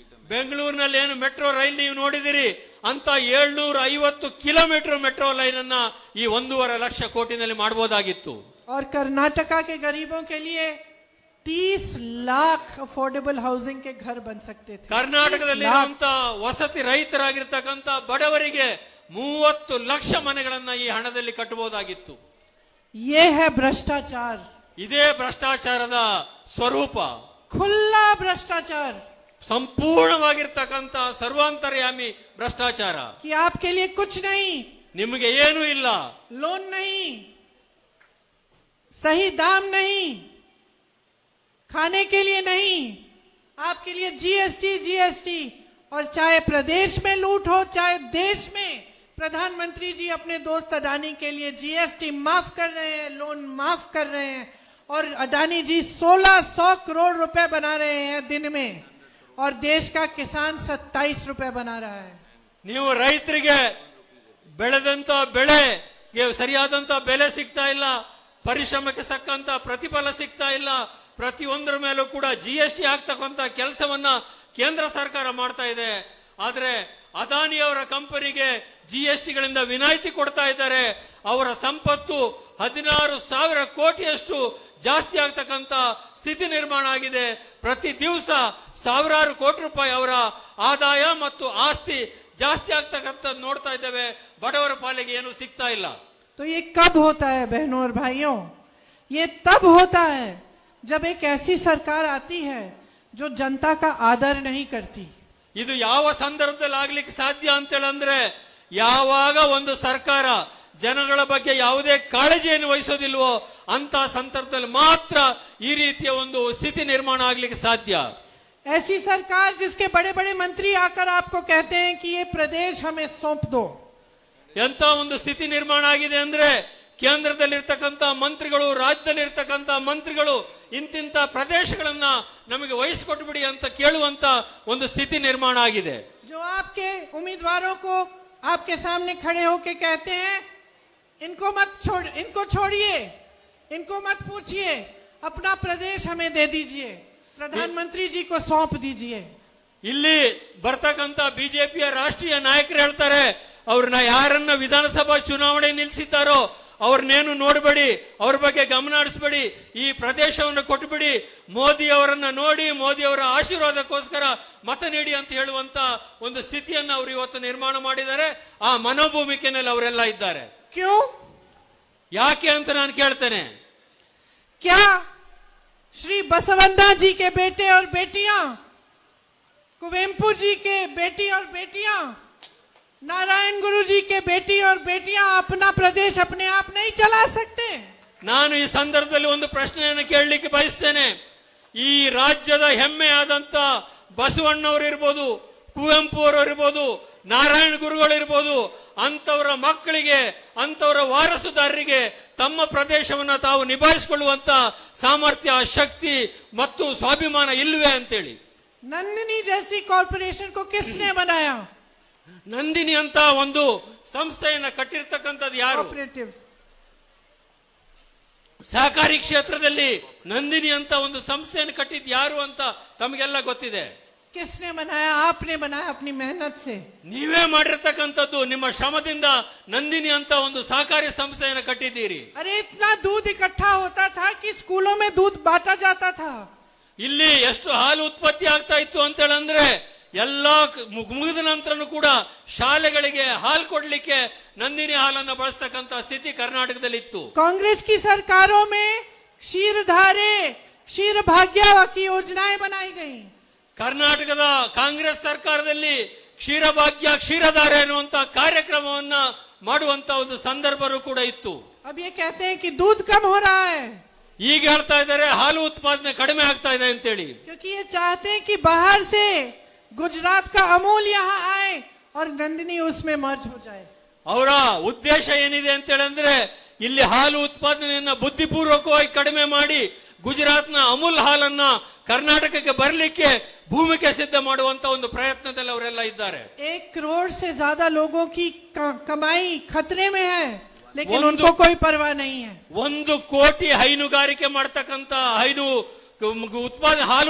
ಬೆಂಗಳೂರಿನಲ್ಲಿ ಏನು ಮೆಟ್ರೋ ರೈಲ್ ನೀವು ನೋಡಿದಿರಿ ಅಂತ 750 ಕಿಲೋಮೀಟರ್ ಮೆಟ್ರೋ ಲೈನ್ ಅನ್ನ ಈ 1.5 ಲಕ್ಷ ಕೋಟಿನಲ್ಲಿ ಮಾಡಬಹುದಾಗಿತ್ತು. और कर्नाटका के गरीबों के लिए 30 लाख अफोर्डेबल हाउसिंग के घर बन सकते थे. ಕರ್ನಾಟಕದಲ್ಲಿ ವಸತಿ ರಹಿತರಾಗಿರ್ತಕ್ಕಂಥ ಬಡವರಿಗೆ 30 ಲಕ್ಷ ಮನೆಗಳನ್ನ ಈ ಹಣದಲ್ಲಿ ಕಟ್ಟಬಹುದಾಗಿತ್ತು. ये है भ्रष्टाचार. ಇದೇ ಭ್ರಷ್ಟಾಚಾರದ ಸ್ವರೂಪ. खुला भ्रष्टाचार. ಸಂಪೂರ್ಣವಾಗಿರ್ತಕ್ಕಂಥ ಸರ್ವಾಂತರ್ಯಾಮಿ ಭ್ರಷ್ಟಾಚಾರ. कि आपके लिए कुछ नहीं, ನಿಮಗೆ ಏನೂ ಇಲ್ಲ, लोन नहीं, सही दाम नहीं, खाने के लिए नहीं, आपके लिए जीएसटी. और चाहे प्रदेश में लूट हो चाहे देश में, प्रधानमंत्री जी अपने दोस्त अडानी के लिए जीएसटी माफ कर रहे हैं, लोन माफ कर रहे हैं. और अडानी जी 1600 करोड़ रुपए बना रहे हैं दिन में, और देश का किसान 27 रुपए बना रहा है. ನೀವು ರೈತರಿಗೆ ಬೆಳೆದಂತ ಬೆಳೆಗೆ ಸರಿಯಾದಂತ ಬೆಲೆ ಸಿಗ್ತಾ ಇಲ್ಲ, ಪರಿಶ್ರಮಕ್ಕೆ ಸಕ್ಕಂತ ಪ್ರತಿಫಲ ಸಿಗ್ತಾ ಇಲ್ಲ. ಪ್ರತಿಯೊಂದರ ಮೇಲೂ ಕೂಡ GST ಆಗ್ತಕ್ಕಂತ ಕೆಲಸವನ್ನ ಕೇಂದ್ರ ಸರ್ಕಾರ ಮಾಡ್ತಾ ಇದೆ. ಆದ್ರೆ ಅದಾನಿ ಅವರ ಕಂಪನಿಗೆ GSTಗಳಿಂದ ವಿನಾಯಿತಿ ಕೊಡ್ತಾ ಇದ್ದಾರೆ. ಅವರ ಸಂಪತ್ತು 16,000 ಕೋಟಿಯಷ್ಟು ಜಾಸ್ತಿ ಆಗ್ತಕ್ಕಂತ ಸ್ಥಿತಿ ನಿರ್ಮಾಣ ಆಗಿದೆ. ಪ್ರತಿ ದಿವಸ ಸಾವಿರಾರು ಕೋಟಿ ರೂಪಾಯಿ ಅವರ ಆದಾಯ ಮತ್ತು ಆಸ್ತಿ ಜಾಸ್ತಿ ಆಗ್ತಕ್ಕಂಥ ನೋಡ್ತಾ ಇದ್ದೇವೆ. ಬಡವರ ಪಾಲಿಗೆ ಏನು ಸಿಗ್ತಾ ಇಲ್ಲ. तो ये कब होता है बहनों और भाइयों? ये तब होता है जब एक ऐसी सरकार आती है जो जनता का आदर नहीं करती. ಇದು ಯಾವ ಸಂದರ್ಭದಲ್ಲಿ ಆಗ್ಲಿಕ್ಕೆ ಸಾಧ್ಯ ಅಂತೇಳಂದ್ರೆ ಯಾವಾಗ ಒಂದು ಸರ್ಕಾರ ಜನಗಳ ಬಗ್ಗೆ ಯಾವುದೇ ಕಾಳಜಿಯನ್ನು ವಹಿಸೋದಿಲ್ವೋ ಅಂತ ಸಂದರ್ಭದಲ್ಲಿ ಮಾತ್ರ ಈ ರೀತಿಯ ಒಂದು ಸ್ಥಿತಿ ನಿರ್ಮಾಣ ಆಗ್ಲಿಕ್ಕೆ ಸಾಧ್ಯ. ऐसी सरकार जिसके बड़े बड़े मंत्री आकर आपको कहते हैं कि ये प्रदेश हमें सौंप दो. ಎಂತ ಒಂದು ಸ್ಥಿತಿ ನಿರ್ಮಾಣ ಆಗಿದೆ ಅಂದ್ರೆ ಕೇಂದ್ರದಲ್ಲಿರ್ತಕ್ಕಂಥ ಮಂತ್ರಿಗಳು, ರಾಜ್ಯದಲ್ಲಿರ್ತಕ್ಕಂಥ ಮಂತ್ರಿಗಳು ಇಂತಿಂತ ಪ್ರದೇಶಗಳನ್ನ ನಮಗೆ ವಹಿಸಿಕೊಟ್ಬಿಡಿ ಅಂತ ಕೇಳುವಂತ ಒಂದು ಸ್ಥಿತಿ ನಿರ್ಮಾಣ ಆಗಿದೆ. जो आपके उम्मीदवारों को आपके सामने खड़े होके कहते हैं इनको छोड़िए, इनको मत पूछिए, अपना प्रदेश हमें दे दीजिए, प्रधानमंत्री जी को सौंप दीजिए. ಇಲ್ಲಿ ಬರ್ತಕ್ಕಂಥ ಬಿಜೆಪಿಯ ರಾಷ್ಟ್ರೀಯ ನಾಯಕರು ಹೇಳ್ತಾರೆ, ಅವ್ರನ್ನ ಯಾರನ್ನ ವಿಧಾನಸಭಾ ಚುನಾವಣೆ ನಿಲ್ಲಿಸಿದ್ದಾರೋ ಅವ್ರನ್ನೇನು ನೋಡಬೇಡಿ, ಅವ್ರ ಬಗ್ಗೆ ಗಮನ ಹರಿಸಬೇಡಿ, ಈ ಪ್ರದೇಶವನ್ನು ಕೊಟ್ಟುಬಿಡಿ, ಮೋದಿ ಅವರನ್ನ ನೋಡಿ ಮೋದಿ ಅವರ ಆಶೀರ್ವಾದಕ್ಕೋಸ್ಕರ ಮತ ನೀಡಿ ಅಂತ ಹೇಳುವಂತ ಒಂದು ಸ್ಥಿತಿಯನ್ನು ಅವರು ಇವತ್ತು ನಿರ್ಮಾಣ ಮಾಡಿದ್ದಾರೆ. ಆ ಮನೋಭೂಮಿಕೆನಲ್ಲಿ ಅವರೆಲ್ಲ ಇದ್ದಾರೆ. क्यों? ಯಾಕೆ ಅಂತ ನಾನು ಕೇಳ್ತೇನೆ. क्या श्री बसवन्ना जी के बेटे और बेटियां, कुवेम्पु जी के बेटी और बेटियां, नारायण गुरु जी के बेटी और बेटियां अपना प्रदेश अपने आप नहीं चला सकते? ನಾನು ಈ ಸಂದರ್ಭದಲ್ಲಿ ಒಂದು ಪ್ರಶ್ನೆಯನ್ನು ಕೇಳಲಿಕ್ಕೆ ಬಯಸ್ತೇನೆ. ಈ ರಾಜ್ಯದ ಹೆಮ್ಮೆಯಾದಂತ ಬಸವಣ್ಣವರು ಇರ್ಬೋದು, ಕುವೆಂಪು ಅವರು ಇರ್ಬೋದು, ನಾರಾಯಣ ಗುರುಗಳು ಇರ್ಬೋದು, ಅಂತವರ ಮಕ್ಕಳಿಗೆ, ಅಂತವರ ವಾರಸುದಾರರಿಗೆ ತಮ್ಮ ಪ್ರದೇಶವನ್ನ ತಾವು ನಿಭಾಯಿಸಿಕೊಳ್ಳುವಂತ ಸಾಮರ್ಥ್ಯ, ಶಕ್ತಿ ಮತ್ತು ಸ್ವಾಭಿಮಾನ ಇಲ್ವೇ ಅಂತೇಳಿ. नंदिनी जैसी कॉर्पोरेशन को किसने बनाया? ನಂದಿನಿ ಅಂತ ಒಂದು ಸಂಸ್ಥೆಯನ್ನ ಕಟ್ಟಿರ್ತಕ್ಕಂಥದ್ದು ಯಾರು? कोऑपरेटिव। ಸಹಕಾರಿ ಕ್ಷೇತ್ರದಲ್ಲಿ ನಂದಿನಿ ಅಂತ ಒಂದು ಸಂಸ್ಥೆಯನ್ನು ಕಟ್ಟಿದ್ ಯಾರು ಅಂತ ತಮಗೆಲ್ಲ ಗೊತ್ತಿದೆ. किसने बनाया? आपने बनाया अपनी मेहनत से। ನೀವೇ ಮಾಡಿರ್ತಕ್ಕಂಥದ್ದು, ನಿಮ್ಮ ಶ್ರಮದಿಂದ ನಂದಿನಿ ಅಂತ ಒಂದು ಸಹಕಾರಿ ಸಂಸ್ಥೆಯನ್ನು ಕಟ್ಟಿದ್ದೀರಿ. अरे इतना दूध इकट्ठा होता था कि स्कूलों में दूध बांटा जाता था। ಇಲ್ಲಿ ಎಷ್ಟು ಹಾಲು ಉತ್ಪತ್ತಿ ಆಗ್ತಾ ಇತ್ತು ಅಂತ ಹೇಳಂದ್ರೆ ಎಲ್ಲಾ ಮುಗಿದ ನಂತರನೂ ಕೂಡ ಶಾಲೆಗಳಿಗೆ ಹಾಲು ಕೊಡ್ಲಿಕ್ಕೆ ನಂದಿನಿ ಹಾಲನ್ನು ಬಳಸ್ತಕ್ಕಂತ ಸ್ಥಿತಿ ಕರ್ನಾಟಕದಲ್ಲಿ ಇತ್ತು. कांग्रेस की सरकारों में क्षीरधारे, क्षीर भाग्य की योजनाएं बनाई गई। ಕರ್ನಾಟಕದ ಕಾಂಗ್ರೆಸ್ ಸರ್ಕಾರದಲ್ಲಿ ಕ್ಷೀರಭಾಗ್ಯ ಕ್ಷೀರಧಾರೆ ಅನ್ನುವಂತ ಕಾರ್ಯಕ್ರಮವನ್ನ ಮಾಡುವಂತ ಒಂದು ಸಂದರ್ಭವೂ ಕೂಡ ಇತ್ತು. अब ये कहते हैं कि दूध कम हो रहा है, ಈಗ ಹೇಳ್ತಾ ಇದ್ದಾರೆ ಹಾಲು ಉತ್ಪಾದನೆ ಕಡಿಮೆ ಆಗ್ತಾ ಇದೆ ಅಂತೇಳಿ. क्योंकि ये चाहते हैं कि बाहर से गुजरात का अमूल यहाँ आए और नंदिनी उसमें मर्ज हो जाए। ಅವರ ಉದ್ದೇಶ ಏನಿದೆ ಅಂತ ಹೇಳಿದ್ರೆ ಇಲ್ಲಿ ಹಾಲು ಉತ್ಪಾದನೆಯನ್ನ ಬುದ್ಧಿಪೂರ್ವಕವಾಗಿ ಕಡಿಮೆ ಮಾಡಿ ಗುಜರಾತ್ನ ಅಮೂಲ್ ಹಾಲನ್ನ ಕರ್ನಾಟಕಕ್ಕೆ ಬರಲಿಕ್ಕೆ ಭೂಮಿಕೆ ಸಿದ್ಧ ಮಾಡುವಂತ ಒಂದು ಪ್ರಯತ್ನದಲ್ಲಿ ಅವರೆಲ್ಲ ಇದ್ದಾರೆ. 1 करोड़ से ज्यादा लोगों की कमाई खतरे में है, लेकिन ಒಂದು- उनको कोई परवाह नहीं है। 1 ಕೋಟಿ ಹೈನುಗಾರಿಕೆ ಮಾಡ್ತಕ್ಕಂತ ಹಾಲು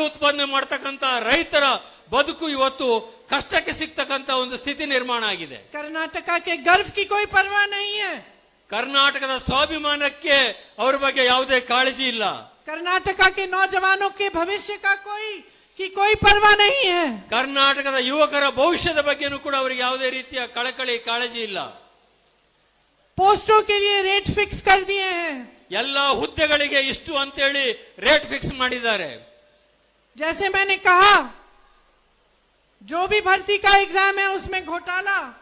ಉತ್ಪಾದನೆ ಮಾಡ್ತಕ್ಕಂತ ರೈತರ ಬದುಕು ಇವತ್ತು ಕಷ್ಟಕ್ಕೆ ಸಿಗ್ತಕ್ಕಂತ ಒಂದು ಸ್ಥಿತಿ ನಿರ್ಮಾಣ ಆಗಿದೆ. कर्नाटका के गर्व की कोई परवाह नहीं है। ಕರ್ನಾಟಕದ ಸ್ವಾಭಿಮಾನಕ್ಕೆ ಅವರ ಬಗ್ಗೆ ಯಾವುದೇ ಕಾಳಜಿ ಇಲ್ಲ. कर्नाटका के नौजवानों के भविष्य का कोई परवाह नहीं है। ಕರ್ನಾಟಕದ ಯುವಕರ ಭವಿಷ್ಯದ ಬಗ್ಗೆನೂ ಕೂಡ ಅವರಿಗೆ ಯಾವುದೇ ರೀತಿಯ ಕಳಕಳಿ ಕಾಳಜಿ ಇಲ್ಲ. पोस्टों के लिए रेट फिक्स कर दिए हैं। ಎಲ್ಲ ಹುದ್ದೆಗಳಿಗೆ ಇಷ್ಟು ಅಂತೇಳಿ ರೇಟ್ ಫಿಕ್ಸ್ ಮಾಡಿದ್ದಾರೆ. जैसे मैंने कहा, जो भी भर्ती का एग्जाम है उसमें घोटाला।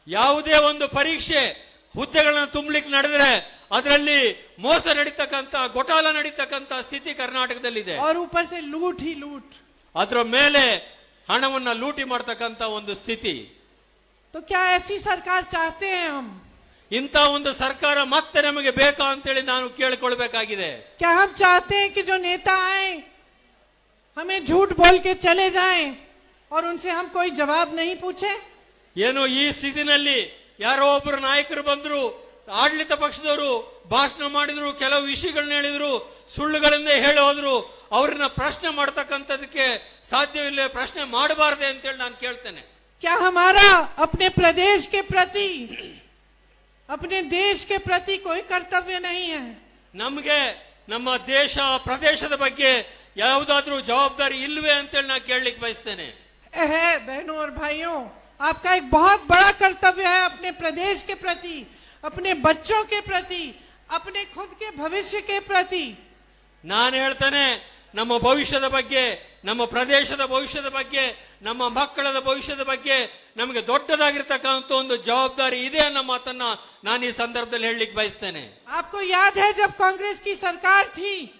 ಯಾವುದೇ ಒಂದು ಪರೀಕ್ಷೆ ಹುದ್ದೆಗಳನ್ನು ತುಂಬಲಿಕ್ಕೆ ನಡೆದ್ರೆ ಅದರಲ್ಲಿ ಮೋಸ ನಡೀತಕ್ಕಂತ ಘೋಟಾಲ ನಡೀತಕ್ಕಂತ ಸ್ಥಿತಿ ಕರ್ನಾಟಕದಲ್ಲಿದೆ. और ऊपर से लूट ही लूट। ಅದರ ಮೇಲೆ ಹಣವನ್ನ ಲೂಟಿ ಮಾಡ್ತಕ್ಕಂತ ಒಂದು ಸ್ಥಿತಿ. तो क्या ऐसी सरकार चाहते हैं हम? ಇಂಥ ಒಂದು ಸರ್ಕಾರ ಮತ್ತೆ ನಮಗೆ ಬೇಕಾ ಅಂತೇಳಿ ನಾನು ಕೇಳಿಕೊಳ್ಬೇಕಾಗಿದೆ. क्या हम चाहते हैं कि जो नेता आए हमें झूठ बोल के चले जाएं और उनसे हम कोई जवाब नहीं पूछे? ಏನು ಈ ಸ್ಥಿತಿನಲ್ಲಿ ಯಾರೋ ಒಬ್ಬರು ನಾಯಕರು ಬಂದ್ರು, ಆಡಳಿತ ಪಕ್ಷದವರು ಭಾಷಣ ಮಾಡಿದ್ರು, ಕೆಲವು ವಿಷಯಗಳನ್ನ ಹೇಳಿದ್ರು, ಸುಳ್ಳುಗಳಿಂದ ಹೇಳಿ ಹೋದ್ರು, ಅವ್ರನ್ನ ಪ್ರಶ್ನೆ ಮಾಡ್ತಕ್ಕಂಥದಕ್ಕೆ ಸಾಧ್ಯವಿಲ್ಲ, ಪ್ರಶ್ನೆ ಮಾಡಬಾರದೆ ಅಂತೇಳಿ ನಾನು ಕೇಳ್ತೇನೆ. क्या हमारा अपने प्रदेश के प्रति, अपने देश के प्रति कोई कर्तव्य नहीं है? ನಮಗೆ ನಮ್ಮ ದೇಶ ಪ್ರದೇಶದ ಬಗ್ಗೆ ಯಾವುದಾದ್ರೂ ಜವಾಬ್ದಾರಿ ಇಲ್ವೇ ಅಂತೇಳಿ ನಾನು ಕೇಳಲಿಕ್ಕೆ ಬಯಸ್ತೇನೆ. है बहनों और भाइयों, आपका एक बहुत बड़ा कर्तव्य है अपने प्रदेश के प्रति, अपने बच्चों के प्रति, अपने खुद के भविष्य के प्रति। ನಾನು ಹೇಳ್ತೇನೆ, ನಮ್ಮ ಭವಿಷ್ಯದ ಬಗ್ಗೆ, ನಮ್ಮ ಪ್ರದೇಶದ ಭವಿಷ್ಯದ ಬಗ್ಗೆ, ನಮ್ಮ ಮಕ್ಕಳದ ಭವಿಷ್ಯದ ಬಗ್ಗೆ ನಮಗೆ ದೊಡ್ಡದಾಗಿರ್ತಕ್ಕಂಥ ಒಂದು ಜವಾಬ್ದಾರಿ ಇದೆ ಅನ್ನೋ ಮಾತನ್ನ ನಾನು ಈ ಸಂದರ್ಭದಲ್ಲಿ ಹೇಳಲಿಕ್ಕೆ ಬಯಸ್ತೇನೆ. आपको याद है जब कांग्रेस की सरकार थी,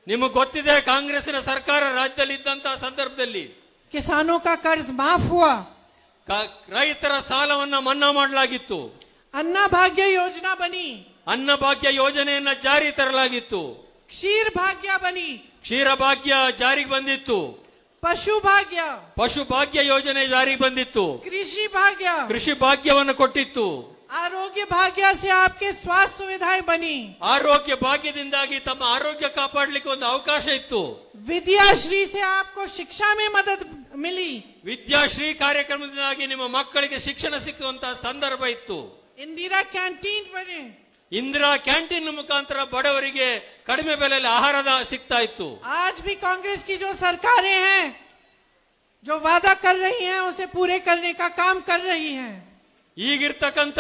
ನಿಮಗೆ ಗೊತ್ತಿದೆ, ಕಾಂಗ್ರೆಸ್ಸಿನ ಸರ್ಕಾರ ರಾಜ್ಯದಲ್ಲಿ ಇದ್ದಂತಹ ಸಂದರ್ಭದಲ್ಲಿ किसानों का कर्ज माफ हुआ, ರೈತರ ಸಾಲವನ್ನ ಮನ್ನಾ ಮಾಡಲಾಗಿತ್ತು, अन्ना भाग्य योजना बनी, ಅನ್ನಭಾಗ್ಯ ಯೋಜನೆಯನ್ನ ಜಾರಿ ತರಲಾಗಿತ್ತು, क्षीर भाग्य बनी, ಕ್ಷೀರಭಾಗ್ಯ ಜಾರಿಗೆ ಬಂದಿತ್ತು, पशु भाग्य, ಪಶು ಭಾಗ್ಯ ಯೋಜನೆ ಜಾರಿಗೆ ಬಂದಿತ್ತು, कृषि भाग्य, ಕೃಷಿ ಭಾಗ್ಯವನ್ನು ಕೊಟ್ಟಿತ್ತು, आरोग्य भाग्य से आपके स्वास्थ्य सुविधाएं बनी, ಆರೋಗ್ಯ ಭಾಗ್ಯದಿಂದಾಗಿ ತಮ್ಮ ಆರೋಗ್ಯ ಕಾಪಾಡಲಿಕ್ಕೆ ಒಂದು ಅವಕಾಶ ಇತ್ತು, विद्याश्री से आपको शिक्षा में मदद मिली, ವಿದ್ಯಾಶ್ರೀ ಕಾರ್ಯಕ್ರಮದಿಂದಾಗಿ ನಿಮ್ಮ ಮಕ್ಕಳಿಗೆ ಶಿಕ್ಷಣ ಸಿಕ್ಕುವಂತಹ ಸಂದರ್ಭ ಇತ್ತು, इंदिरा कैंटीन बने। ಇಂದಿರಾ ಕ್ಯಾಂಟೀನ್ ಮುಖಾಂತರ ಬಡವರಿಗೆ ಕಡಿಮೆ ಬೆಲೆಯಲ್ಲಿ ಆಹಾರದ ಸಿಗ್ತಾ ಇತ್ತು. आज भी कांग्रेस की जो सरकारें हैं, जो वादा कर रही हैं उसे पूरे करने का काम कर रही हैं। ಈಗಿರ್ತಕ್ಕಂಥ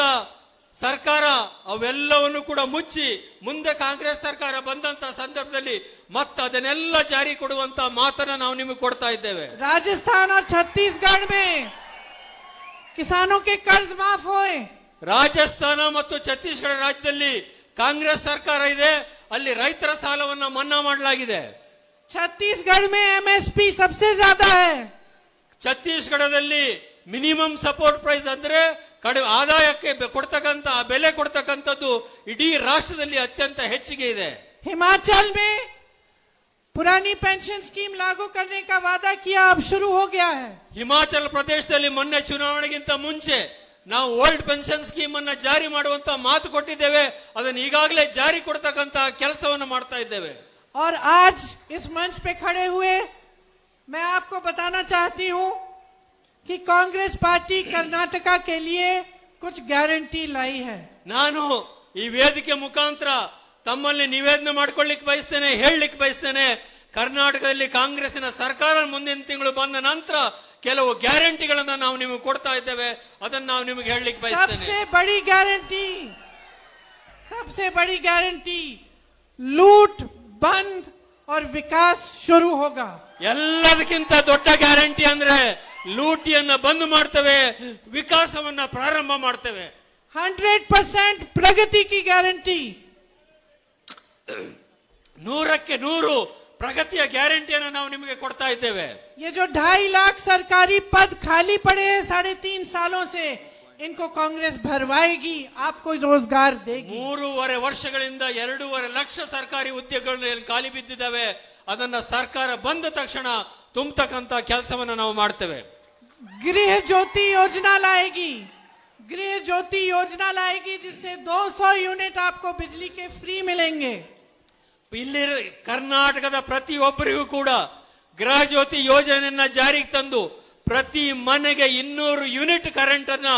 ಸರ್ಕಾರ ಅವೆಲ್ಲವನ್ನು ಕೂಡ ಮುಚ್ಚಿ ಮುಂದೆ ಕಾಂಗ್ರೆಸ್ ಸರ್ಕಾರ ಬಂದಂತ ಸಂದರ್ಭದಲ್ಲಿ ಮತ್ತೆ ಅದನ್ನೆಲ್ಲ ಜಾರಿ ಕೊಡುವಂತ ಮಾತನ್ನ ನಾವು ನಿಮಗೆ ಕೊಡ್ತಾ ಇದ್ದೇವೆ. राजस्थान और छत्तीसगढ़ में किसानों के कर्ज माफ हुए। ರಾಜಸ್ಥಾನ ಮತ್ತು ಛತ್ತೀಸ್ಗಢ ರಾಜ್ಯದಲ್ಲಿ ಕಾಂಗ್ರೆಸ್ ಸರ್ಕಾರ ಇದೆ, ಅಲ್ಲಿ ರೈತರ ಸಾಲವನ್ನ ಮನ್ನಾ ಮಾಡಲಾಗಿದೆ. छत्तीसगढ़ में एमएसपी सबसे ज्यादा है। ಛತ್ತೀಸ್ಗಢದಲ್ಲಿ ಮಿನಿಮಮ್ ಸಪೋರ್ಟ್ ಪ್ರೈಸ್ ಅಂದ್ರೆ ಕಡಿಮೆ ಆದಾಯಕ್ಕೆ ಕೊಡ್ತಕ್ಕಂತ ಬೆಲೆ ಕೊಡ್ತಕ್ಕಂಥದ್ದು ಇಡೀ ರಾಷ್ಟ್ರದಲ್ಲಿ ಅತ್ಯಂತ ಹೆಚ್ಚಿಗೆ ಇದೆ. हिमाचल में पुरानी पेंशन स्कीम लागू करने का वादा किया, अब शुरू हो गया है। ಹಿಮಾಚಲ ಪ್ರದೇಶದಲ್ಲಿ ಮೊನ್ನೆ ಚುನಾವಣೆಗಿಂತ ಮುಂಚೆ ನಾವು ಓಲ್ಡ್ ಪೆನ್ಷನ್ ಸ್ಕೀಮ್ ಅನ್ನ ಜಾರಿ ಮಾಡುವಂತ ಮಾತು ಕೊಟ್ಟಿದ್ದೇವೆ. ಅದನ್ನು ಈಗಾಗಲೇ ಜಾರಿ ಕೊಡ್ತಕ್ಕಂತ ಕೆಲಸವನ್ನು ಮಾಡ್ತಾ ಇದ್ದೇವೆ. और आज इस मंच पे खड़े हुए मैं आपको बताना चाहती हूं कि कांग्रेस पार्टी कर्नाटका के लिए कुछ गारंटी लाई है. ನಾನು ಈ ವೇದಿಕೆ ಮುಖಾಂತರ ತಮ್ಮಲ್ಲಿ ನಿವೇದನೆ ಮಾಡಿಕೊಳ್ಳಿಕ್ಕೆ ಬಯಸ್ತೇನೆ, ಹೇಳಲಿಕ್ಕೆ ಬಯಸ್ತೇನೆ. ಕರ್ನಾಟಕದಲ್ಲಿ ಕಾಂಗ್ರೆಸ್ಸಿನ ಸರ್ಕಾರ ಮುಂದಿನ ತಿಂಗಳು ಬಂದ ನಂತರ ಕೆಲವು ಗ್ಯಾರಂಟಿಗಳನ್ನ ನಾವು ನಿಮಗೆ ಕೊಡ್ತಾ ಇದ್ದೇವೆ. ಅದನ್ನ ನಾವು ನಿಮಗೆ ಹೇಳಲಿಕ್ಕೆ ಬಯಸ್ತೇನೆ. सबसे बड़ी गारंटी लूट बंद और विकास शुरू होगा. ಎಲ್ಲದಕ್ಕಿಂತ ದೊಡ್ಡ ಗ್ಯಾರಂಟಿ ಅಂದ್ರೆ ಲೂಟಿಯನ್ನ ಬಂದ್ ಮಾಡ್ತೇವೆ, ವಿಕಾಸವನ್ನ ಪ್ರಾರಂಭ ಮಾಡ್ತೇವೆ. 100% प्रगति की गारंटी. 100ಕ್ಕೆ 100 ಪ್ರಗತಿಯ ಗ್ಯಾರಂಟಿಯನ್ನು ನಾವು ನಿಮಗೆ ಕೊಡ್ತಾ ಇದ್ದೇವೆ. ये जो 2.5 लाख सरकारी पद खाली पड़े हैं 3.5 सालों से, इनको कांग्रेस भरवाएगी, आपको रोजगार देगी. 3.5 ವರ್ಷಗಳಿಂದ 2.5 ಲಕ್ಷ ಸರ್ಕಾರಿ ಹುದ್ದೆಗಳು ಖಾಲಿ ಬಿದ್ದಿದ್ದಾವೆ. ಅದನ್ನ ಸರ್ಕಾರ ಬಂದ ತಕ್ಷಣ ತುಂಬತಕ್ಕಂತ ಕೆಲಸವನ್ನ ನಾವು ಮಾಡ್ತೇವೆ. गृह ज्योति योजना लाएगी. गृह ज्योति योजना लाएगी जिससे 200 यूनिट आपको बिजली के फ्री मिलेंगे. ಇಲ್ಲಿ ಕರ್ನಾಟಕದ ಪ್ರತಿಯೊಬ್ಬರಿಗೂ ಕೂಡ ಗೃಹ ಜ್ಯೋತಿ ಯೋಜನೆಯನ್ನ ಜಾರಿಗೆ ತಂದು ಪ್ರತಿ ಮನೆಗೆ 200 ಯೂನಿಟ್ ಕರೆಂಟ್ ಅನ್ನ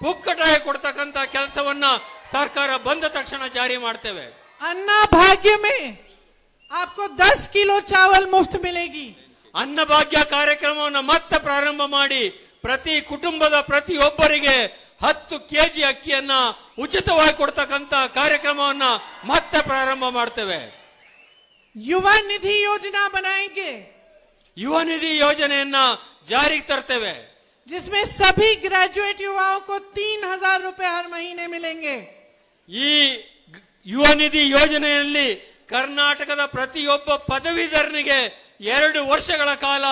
ಪುಕ್ಕಟಾಗಿ ಕೊಡ್ತಕ್ಕಂತ ಕೆಲಸವನ್ನ ಸರ್ಕಾರ ಬಂದ ತಕ್ಷಣ ಜಾರಿ ಮಾಡ್ತೇವೆ. अन्ना भाग्य में आपको 10 किलो चावल मुफ्त मिलेगी. ಅನ್ನಭಾಗ್ಯ ಕಾರ್ಯಕ್ರಮವನ್ನು ಮತ್ತೆ ಪ್ರಾರಂಭ ಮಾಡಿ ಪ್ರತಿ ಕುಟುಂಬದ ಪ್ರತಿಯೊಬ್ಬರಿಗೆ 10 ಕೆಜಿ ಅಕ್ಕಿಯನ್ನ ಉಚಿತವಾಗಿ ಕೊಡ್ತಕ್ಕಂತ ಕಾರ್ಯಕ್ರಮವನ್ನ ಮತ್ತೆ ಪ್ರಾರಂಭ ಮಾಡ್ತೇವೆ. युवा निधि योजना बनाएंगे. ಯುವ ನಿಧಿ ಯೋಜನೆಯನ್ನ ಜಾರಿಗೆ ತರ್ತೇವೆ, जिसमें सभी ग्रेजुएट युवाओं को 3,000 रुपए हर महीने मिलेंगे. ಈ ಯುವ ನಿಧಿ ಯೋಜನೆಯಲ್ಲಿ ಕರ್ನಾಟಕದ ಪ್ರತಿಯೊಬ್ಬ ಪದವೀಧರನಿಗೆ 2 ವರ್ಷಗಳ ಕಾಲ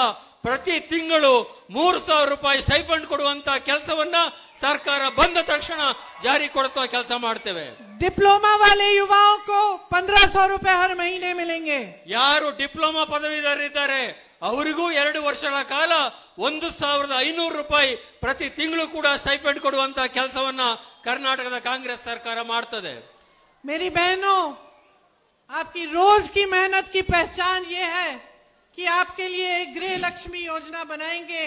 ಪ್ರತಿ ತಿಂಗಳು 3,000 ರೂಪಾಯಿ ಸ್ಟೈಫಂಡ್ ಕೊಡುವಂತ ಕೆಲಸವನ್ನ ಸರ್ಕಾರ ಬಂದ ತಕ್ಷಣ ಜಾರಿ ಕೊಡುವ ಕೆಲಸ ಮಾಡ್ತೇವೆ. डिप्लोमा वाले युवाओं को 1,500 रुपए हर महीने मिलेंगे. ಯಾರು ಡಿಪ್ಲೊಮಾ ಪದವೀಧರರಿದ್ದಾರೆ ಅವರಿಗೂ 2 ವರ್ಷಗಳ ಕಾಲ 1,500 ರೂಪಾಯಿ ಪ್ರತಿ ತಿಂಗಳು ಕೂಡ ಸ್ಟೈಫಂಡ್ ಕೊಡುವಂತ ಕೆಲಸವನ್ನ ಕರ್ನಾಟಕದ ಕಾಂಗ್ರೆಸ್ ಸರ್ಕಾರ ಮಾಡ್ತದೆ. मेरी बहनों, आपकी रोज की मेहनत की पहचान ये है कि आपके लिए एक गृह लक्ष्मी योजना बनाएंगे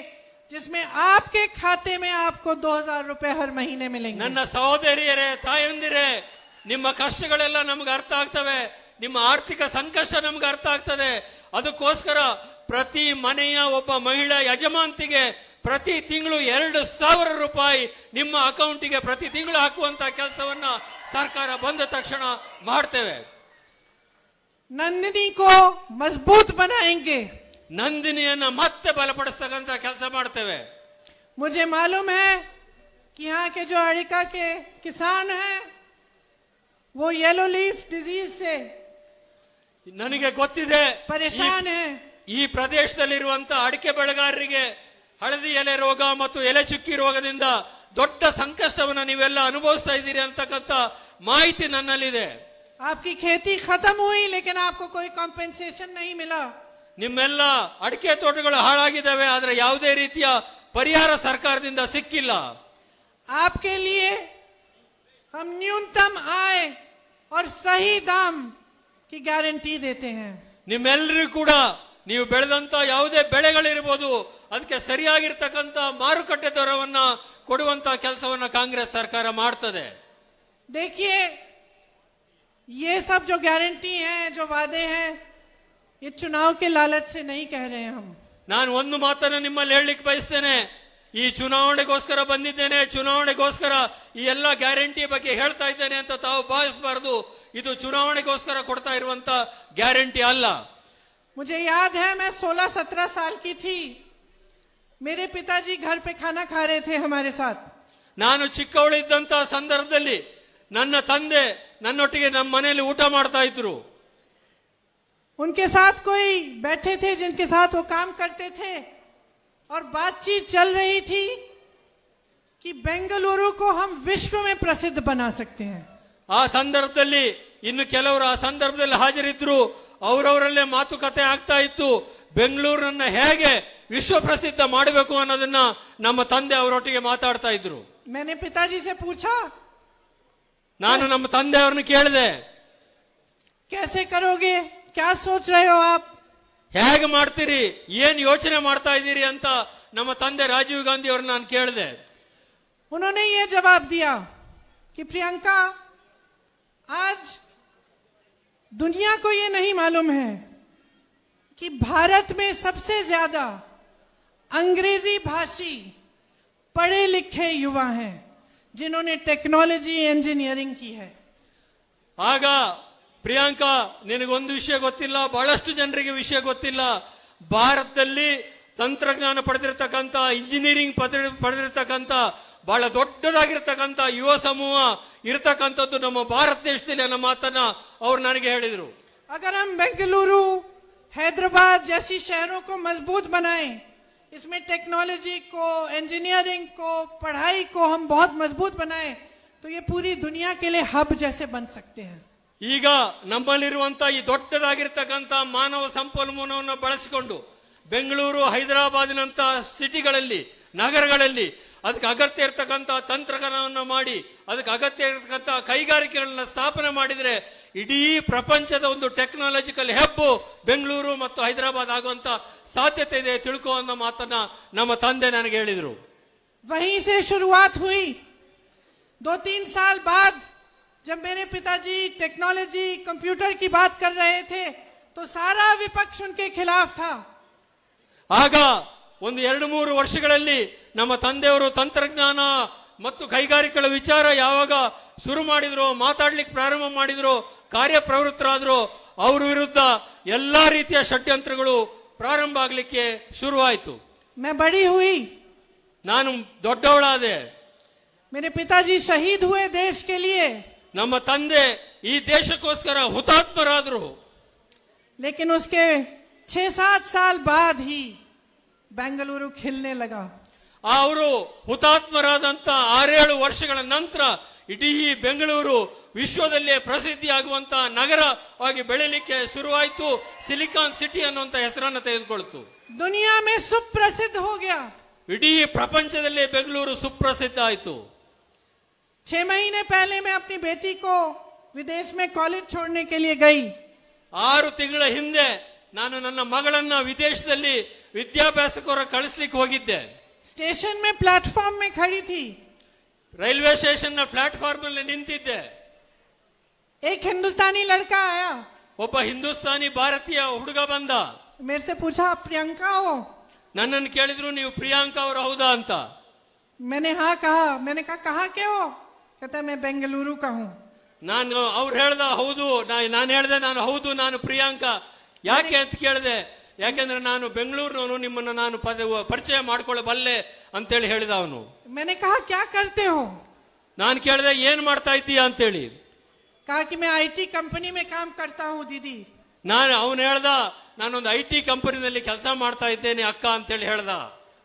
जिसमें आपके खाते में आपको 2,000 रुपए हर महीने मिलेंगे. ನನ್ನ ಸಹೋದರಿಯರೇ, ತಾಯಂದಿರೇ, ನಿಮ್ಮ ಕಷ್ಟಗಳೆಲ್ಲ ನಮ್ಗೆ ಅರ್ಥ ಆಗ್ತವೆ, ನಿಮ್ಮ ಆರ್ಥಿಕ ಸಂಕಷ್ಟ ನಮ್ಗೆ ಅರ್ಥ ಆಗ್ತದೆ. ಅದಕ್ಕೋಸ್ಕರ ಪ್ರತಿ ಮನೆಯ ಒಬ್ಬ ಮಹಿಳಾ ಯಜಮಾಂತಿಗೆ ಪ್ರತಿ ತಿಂಗಳು 2,000 ರೂಪಾಯಿ ನಿಮ್ಮ ಅಕೌಂಟಿಗೆ ಪ್ರತಿ ತಿಂಗಳು ಹಾಕುವಂತ ಕೆಲಸವನ್ನ ಸರ್ಕಾರ ಬಂದ ತಕ್ಷಣ ಮಾಡ್ತೇವೆ. नंदिनी को मजबूत बनाएंगे. ನಂದಿನಿಯನ್ನ ಮತ್ತೆ ಬಲಪಡಿಸ್ತಕ್ಕಂತ ಕೆಲಸ ಮಾಡ್ತೇವೆ. मुझे मालूम है कि यहाँ के जो अड़िका के किसान हैं वो येलो लीफ डिजीज से ನನಗೆ ಗೊತ್ತಿದೆ, परेशान हैं. ಈ ಪ್ರದೇಶದಲ್ಲಿರುವಂತ ಅಡಿಕೆ ಬೆಳೆಗಾರರಿಗೆ ಹಳದಿ ಎಲೆ ರೋಗ ಮತ್ತು ಎಲೆ ಚುಕ್ಕಿ ರೋಗದಿಂದ ದೊಡ್ಡ ಸಂಕಷ್ಟವನ್ನ ನೀವೆಲ್ಲ ಅನುಭವಿಸ್ತಾ ಇದ್ದೀರಿ ಅಂತಕ್ಕಂಥ ಮಾಹಿತಿ ನನ್ನಲ್ಲಿದೆ. आपकी खेती खत्म हुई लेकिन आपको कोई कॉम्पेंसेशन नहीं मिला. ನಿಮ್ಮೆಲ್ಲ ಅಡಿಕೆ ತೋಟಗಳು ಹಾಳಾಗಿದ್ದಾವೆ, ಆದ್ರೆ ಯಾವುದೇ ರೀತಿಯ ಪರಿಹಾರ ಸರ್ಕಾರದಿಂದ ಸಿಕ್ಕಿಲ್ಲ. आपके लिए हम न्यूनतम आय और सही दाम की गारंटी देते हैं. ನಿಮ್ಮೆಲ್ಲರಿಗೂ ಕೂಡ ನೀವು ಬೆಳೆದಂತ ಯಾವುದೇ ಬೆಳೆಗಳಿರ್ಬೋದು ಅದಕ್ಕೆ ಸರಿಯಾಗಿರ್ತಕ್ಕಂಥ ಮಾರುಕಟ್ಟೆ ದರವನ್ನ ಕೊಡುವಂತ ಕೆಲಸವನ್ನ ಕಾಂಗ್ರೆಸ್ ಸರ್ಕಾರ ಮಾಡ್ತದೆ. देखिए, ये सब जो गारंटी हैं, जो वादे हैं, ये चुनाव के लालच से नहीं कह रहे हैं हम. ನಾನು ಒಂದು ಮಾತನ್ನ ನಿಮ್ಮಲ್ಲಿ ಹೇಳಲಿಕ್ಕೆ ಬಯಸ್ತೇನೆ. ಈ ಚುನಾವಣೆಗೋಸ್ಕರ ಬಂದಿದ್ದೇನೆ, ಚುನಾವಣೆಗೋಸ್ಕರ ಈ ಎಲ್ಲ ಗ್ಯಾರಂಟಿ ಬಗ್ಗೆ ಹೇಳ್ತಾ ಇದ್ದೇನೆ ಅಂತ ತಾವು ಭಾವಿಸಬಾರದು. ಇದು ಚುನಾವಣೆಗೋಸ್ಕರ ಕೊಡ್ತಾ ಇರುವಂತ ಗ್ಯಾರಂಟಿ ಅಲ್ಲ. मुझे याद है, मैं 16-17 साल की थी. मेरे पिताजी घर पे खाना खा रहे थे हमारे साथ. ನಾನು ಚಿಕ್ಕವಳಿದ್ದಂತ ಸಂದರ್ಭದಲ್ಲಿ ನನ್ನ ತಂದೆ ನನ್ನೊಟ್ಟಿಗೆ ನಮ್ಮ ಮನೆಯಲ್ಲಿ ಊಟ ಮಾಡ್ತಾ ಇದ್ರು. उनके साथ कोई बैठे थे जिनके साथ वो काम करते थे और बातचीत चल रही थी कि बेंगलुरु को हम विश्व में प्रसिद्ध बना सकते हैं. ಆ ಸಂದರ್ಭದಲ್ಲಿ ಇನ್ನು ಕೆಲವರು ಆ ಸಂದರ್ಭದಲ್ಲಿ ಹಾಜರಿದ್ರು. ಅವರವರಲ್ಲೇ ಮಾತುಕತೆ ಆಗ್ತಾ ಇತ್ತು. ಬೆಂಗಳೂರನ್ನ ಹೇಗೆ ವಿಶ್ವ ಪ್ರಸಿದ್ಧ ಮಾಡಬೇಕು ಅನ್ನೋದನ್ನ ನಮ್ಮ ತಂದೆ ಅವರೊಟ್ಟಿಗೆ ಮಾತಾಡ್ತಾ ಇದ್ರು. मैंने पिताजी से पूछा, ನಾನು ನಮ್ಮ ತಂದೆ ಅವ್ರನ್ನ ಕೇಳಿದೆ, कैसे करोगे, क्या सोच रहे हो आप? ಹೇಗೆ ಮಾಡ್ತೀರಿ, ಏನ್ ಯೋಚನೆ ಮಾಡ್ತಾ ಇದ್ದೀರಿ ಅಂತ ನಮ್ಮ ತಂದೆ ರಾಜೀವ್ ಗಾಂಧಿ ಅವ್ರನ್ನ ನಾನು ಕೇಳಿದೆ. उन्होंने ये जवाब दिया कि प्रियंका, आज दुनिया को ये नहीं मालूम है कि भारत में सबसे ज्यादा अंग्रेजी भाषी पढ़े लिखे युवा हैं जिन्होंने टेक्नोलॉजी इंजीनियरिंग की है. ಆಗ ಪ್ರಿಯಾಂಕಾ, ನಿನಗೊಂದು ವಿಷಯ ಗೊತ್ತಿಲ್ಲ, ಬಹಳಷ್ಟು ಜನರಿಗೆ ವಿಷಯ ಗೊತ್ತಿಲ್ಲ. ಭಾರತದಲ್ಲಿ ತಂತ್ರಜ್ಞಾನ ಪಡೆದಿರತಕ್ಕಂತ, ಇಂಜಿನಿಯರಿಂಗ್ ಪಡೆದಿರತಕ್ಕಂತ ಬಹಳ ದೊಡ್ಡದಾಗಿರ್ತಕ್ಕಂಥ ಯುವ ಸಮೂಹ ಇರತಕ್ಕಂಥದ್ದು ನಮ್ಮ ಭಾರತ ದೇಶದಲ್ಲಿ ಅನ್ನೋ ಮಾತನ್ನ ಅವ್ರು ನನಗೆ ಹೇಳಿದ್ರು. अगर हम बेंगलुरु, हैदराबाद जैसी शहरों को मजबूत बनाएं, इसमें टेक्नोलॉजी को, इंजीनियरिंग को, पढ़ाई को हम बहुत मजबूत बनाएं, तो ये पूरी दुनिया के लिए हब जैसे बन सकते हैं. ಈಗ ನಮ್ಮಲ್ಲಿರುವಂತ ಈ ದೊಡ್ಡದಾಗಿರ್ತಕ್ಕಂಥ ಮಾನವ ಸಂಪನ್ಮೂಲವನ್ನು ಬಳಸಿಕೊಂಡು ಬೆಂಗಳೂರು, ಹೈದರಾಬಾದಿನಂತ ಸಿಟಿಗಳಲ್ಲಿ, ನಗರಗಳಲ್ಲಿ ಅದಕ್ಕೆ ಅಗತ್ಯ ಇರತಕ್ಕಂಥ ತಂತ್ರಜ್ಞಾನವನ್ನು ಮಾಡಿ, ಅದಕ್ಕೆ ಅಗತ್ಯ ಇರತಕ್ಕಂಥ ಕೈಗಾರಿಕೆಗಳನ್ನ ಸ್ಥಾಪನೆ ಮಾಡಿದ್ರೆ ಇಡೀ ಪ್ರಪಂಚದ ಒಂದು ಟೆಕ್ನಾಲಜಿಕಲ್ ಹೆಬ್ಬು ಬೆಂಗಳೂರು ಮತ್ತು ಹೈದರಾಬಾದ್ ಆಗುವಂತ ಸಾಧ್ಯತೆ ಇದೆ ತಿಳ್ಕೋ ಅನ್ನೋ ಮಾತನ್ನ ನಮ್ಮ ತಂದೆ ನನಗೆ ಹೇಳಿದ್ರು. वहीं से शुरुआत हुई. 2-3 साल बाद जब मेरे पिताजी टेक्नोलॉजी, कंप्यूटर की बात कर रहे थे तो सारा विपक्ष उनके खिलाफ था. ಆಗ ಒಂದು 2-3 ವರ್ಷಗಳಲ್ಲಿ ನಮ್ಮ ತಂದೆಯವರು ತಂತ್ರಜ್ಞಾನ ಮತ್ತು ಕೈಗಾರಿಕೆಗಳ ವಿಚಾರ ಯಾವಾಗ ಶುರು ಮಾಡಿದ್ರು, ಮಾತಾಡ್ಲಿಕ್ಕೆ ಪ್ರಾರಂಭ ಮಾಡಿದ್ರು, ಕಾರ್ಯಪ್ರವೃತ್ತರಾದ್ರು, ಅವ್ರ ವಿರುದ್ಧ ಎಲ್ಲಾ ರೀತಿಯ ಷಡ್ಯಂತ್ರಗಳು ಪ್ರಾರಂಭ ಆಗ್ಲಿಕ್ಕೆ ಶುರುವಾಯಿತು. मैं बड़ी हुई, ನಾನು ದೊಡ್ಡವಳಾದೆ. मेरे पिताजी शहीद हुए देश के लिए, ನಮ್ಮ ತಂದೆ ಈ ದೇಶಕ್ಕೋಸ್ಕರ ಹುತಾತ್ಮರಾದ್ರು. लेकिन उसके 6-7 साल बाद ही बेंगलुरु खिलने लगा. ಅವರು ಹುತಾತ್ಮರಾದಂತ 6-7 ವರ್ಷಗಳ ನಂತರ ಇಡೀ ಬೆಂಗಳೂರು ವಿಶ್ವದಲ್ಲೇ ಪ್ರಸಿದ್ಧಿಯಾಗುವಂತ ನಗರವಾಗಿ ಬೆಳೆಯಲಿಕ್ಕೆ ಶುರುವಾಯಿತು. ಸಿಲಿಕಾನ್ ಸಿಟಿ ಅನ್ನುವಂತ ಹೆಸರನ್ನು ತೆಗೆದುಕೊಳ್ತು. दुनिया में सुप्रसिद्ध हो गया. ಇಡೀ ಪ್ರಪಂಚದಲ್ಲೇ ಬೆಂಗಳೂರು ಸುಪ್ರಸಿದ್ಧ ಆಯಿತು. 6 महीने पहले मैं अपनी बेटी को विदेश में कॉलेज छोड़ने के लिए गई. 6 ತಿಂಗಳ ಹಿಂದೆ ನಾನು ನನ್ನ ಮಗಳನ್ನ ವಿದೇಶದಲ್ಲಿ ವಿದ್ಯಾಭ್ಯಾಸಕ್ಕೋರ ಕಳಿಸ್ಲಿಕ್ಕೆ ಹೋಗಿದ್ದೆ. स्टेशन में प्लेटफॉर्म में खड़ी थी. ರೈಲ್ವೆ ಸ್ಟೇಷನ್ ನ ಪ್ಲಾಟ್ಫಾರ್ಮ್ ಅಲ್ಲಿ ನಿಂತಿದ್ದೆ. एक हिंदुस्तानी लड़का आया, ಒಬ್ಬ ಹಿಂದೂಸ್ತಾನಿ ಭಾರತೀಯ ಹುಡುಗ ಬಂದ. मेरे से पूछा, प्रियंका हो? ನನ್ನನ್ನು ಕೇಳಿದ್ರು, ನೀವು ಪ್ರಿಯಾಂಕಾ ಅವರು ಹೌದಾ ಅಂತ. मैंने हाँ कहा. मैंने कहा, कहाँ के हो? कहता मैं बेंगलुरु का हूँ. ನಾನು ಅವ್ರು ಹೇಳ್ದ ಹೌದು, ನಾನು ಹೇಳ್ದೆ ನಾನು ಹೌದು, ನಾನು ಪ್ರಿಯಾಂಕಾ. ಯಾಕೆ ಅಂತ ಕೇಳಿದೆ. ಯಾಕೆಂದ್ರೆ ನಾನು ಬೆಂಗಳೂರಿನವನು, ನಿಮ್ಮನ್ನ ನಾನು ಪರಿಚಯ ಮಾಡ್ಕೊಳ್ಳಬಲ್ಲೆ ಅಂತೇಳಿ ಹೇಳಿದ ಅವನು. मैंने कहा, क्या करते हो? ನಾನು ಕೇಳಿದೆ, ಏನ್ ಮಾಡ್ತಾ ಇದ್ದೀಯಾ ಅಂತೇಳಿ. कहा कि मैं आईटी कंपनी में काम करता हूँ दीदी. ಅವನು ಹೇಳ್ದ, ನಾನೊಂದು IT ಕಂಪನಿನಲ್ಲಿ ಕೆಲಸ ಮಾಡ್ತಾ ಇದ್ದೇನೆ ಅಕ್ಕ ಅಂತೇಳಿ ಹೇಳ್ದ.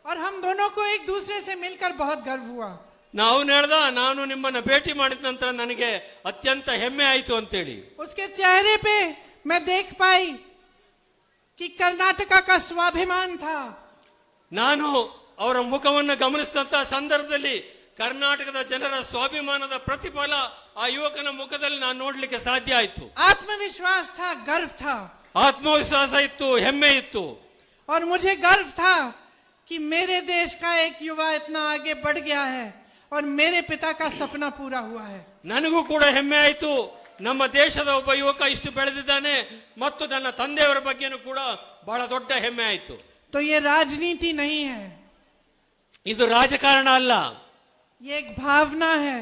और हम दोनों को एक दूसरे से मिलकर बहुत गर्व हुआ. ಅವನು ಹೇಳ್ದ, ನಾನು ನಿಮ್ಮನ್ನ ಭೇಟಿ ಮಾಡಿದ ನಂತರ ನನಗೆ ಅತ್ಯಂತ ಹೆಮ್ಮೆ ಆಯ್ತು ಅಂತೇಳಿ. उसके चेहरे पे मैं देख पाई कि कर्नाटका का स्वाभिमान था. ನಾನು ಅವರ ಮುಖವನ್ನು ಗಮನಿಸಿದಂತ ಸಂದರ್ಭದಲ್ಲಿ ಕರ್ನಾಟಕದ ಜನರ ಸ್ವಾಭಿಮಾನದ ಪ್ರತಿಫಲ ಆ ಯುವಕನ ಮುಖದಲ್ಲಿ ನಾನು ನೋಡ್ಲಿಕ್ಕೆ ಸಾಧ್ಯ ಆಯ್ತು. आत्मविश्वास था, गर्व था. ಆತ್ಮವಿಶ್ವಾಸ ಇತ್ತು, ಹೆಮ್ಮೆ ಇತ್ತು. और मुझे गर्व था कि मेरे देश का एक युवा इतना आगे बढ़ गया है और मेरे पिता का सपना पूरा हुआ है. ನನಗೂ ಕೂಡ ಹೆಮ್ಮೆ ಆಯ್ತು, ನಮ್ಮ ದೇಶದ ಒಬ್ಬ ಯುವಕ ಇಷ್ಟು ಬೆಳೆದಿದ್ದಾನೆ ಮತ್ತು ನನ್ನ ತಂದೆಯವರ ಬಗ್ಗೆನೂ ಕೂಡ ಬಹಳ ದೊಡ್ಡ ಹೆಮ್ಮೆ ಆಯ್ತು. तो ये राजनीति नहीं है, ಇದು ರಾಜಕಾರಣ ಅಲ್ಲ, ये एक भावना है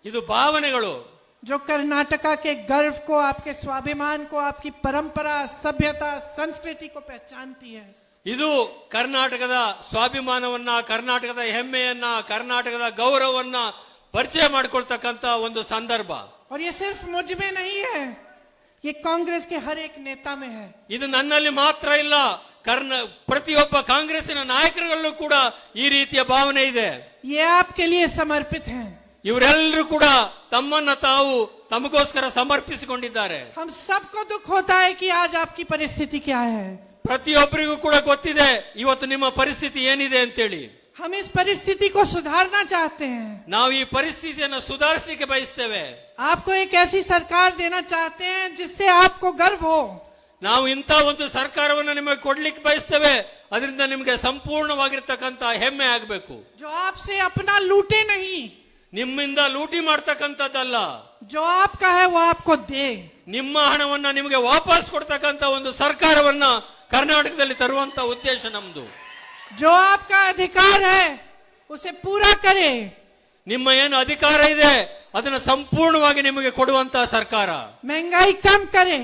ಇದು ಭಾವನೆಗಳು. जो कर्नाटका के गर्व को, आपके स्वाभिमान को, आपकी परंपरा, सभ्यता, संस्कृति को पहचानती है. ಇದು ಕರ್ನಾಟಕದ ಸ್ವಾಭಿಮಾನವನ್ನ, ಕರ್ನಾಟಕದ ಹೆಮ್ಮೆಯನ್ನ, ಕರ್ನಾಟಕದ ಗೌರವವನ್ನ ಪರಿಚಯ ಮಾಡಿಕೊಳ್ತಕ್ಕಂತ ಒಂದು ಸಂದರ್ಭ. और ये सिर्फ मुझ में नहीं है, ये कांग्रेस के हर एक नेता में है. ಇದು ನನ್ನಲ್ಲಿ ಮಾತ್ರ ಇಲ್ಲ, ಪ್ರತಿಯೊಬ್ಬ ಕಾಂಗ್ರೆಸ್ಸಿನ ನಾಯಕರಲ್ಲೂ ಕೂಡ ಈ ರೀತಿಯ ಭಾವನೆ ಇದೆ. ये आपके लिए समर्पित हैं. ಇವರೆಲ್ಲರೂ ಕೂಡ ತಮ್ಮನ್ನ ತಾವು ತಮಗೋಸ್ಕರ ಸಮರ್ಪಿಸಿಕೊಂಡಿದ್ದಾರೆ. हम सबको दुख होता है कि आज आपकी परिस्थिति क्या है. ಪ್ರತಿಯೊಬ್ಬರಿಗೂ ಕೂಡ ಗೊತ್ತಿದೆ ಇವತ್ತು ನಿಮ್ಮ ಪರಿಸ್ಥಿತಿ ಏನಿದೆ ಅಂತೇಳಿ. हम इस परिस्थिति को सुधारना चाहते हैं. ನಾವು ಈ ಪರಿಸ್ಥಿತಿಯನ್ನು ಸುಧಾರಿಸಲಿಕ್ಕೆ ಬಯಸ್ತೇವೆ. आपको एक ऐसी सरकार देना चाहते हैं जिससे आपको गर्व हो. ನಾವು ಇಂಥ ಒಂದು ಸರ್ಕಾರವನ್ನು ನಿಮಗೆ ಕೊಡ್ಲಿಕ್ಕೆ ಬಯಸ್ತೇವೆ, ಅದರಿಂದ ನಿಮಗೆ ಸಂಪೂರ್ಣವಾಗಿರ್ತಕ್ಕಂಥ ಹೆಮ್ಮೆ ಆಗಬೇಕು. जो आपसे अपना लूटे नहीं, ನಿಮ್ಮಿಂದ ಲೂಟಿ ಮಾಡ್ತಕ್ಕಂಥದ್ದಲ್ಲ, जो आपका है वो आपको दे. ನಿಮ್ಮ ಹಣವನ್ನ ನಿಮಗೆ ವಾಪಸ್ ಕೊಡ್ತಕ್ಕಂಥ ಒಂದು ಸರ್ಕಾರವನ್ನ ಕರ್ನಾಟಕದಲ್ಲಿ ತರುವಂತ ಉದ್ದೇಶ ನಮ್ದು. जो आपका अधिकार है उसे पूरा करे. ನಿಮ್ಮ ಏನು ಅಧಿಕಾರ ಇದೆ ಅದನ್ನ ಸಂಪೂರ್ಣವಾಗಿ ನಿಮಗೆ ಕೊಡುವಂತ ಸರ್ಕಾರ. महंगाई कम करे,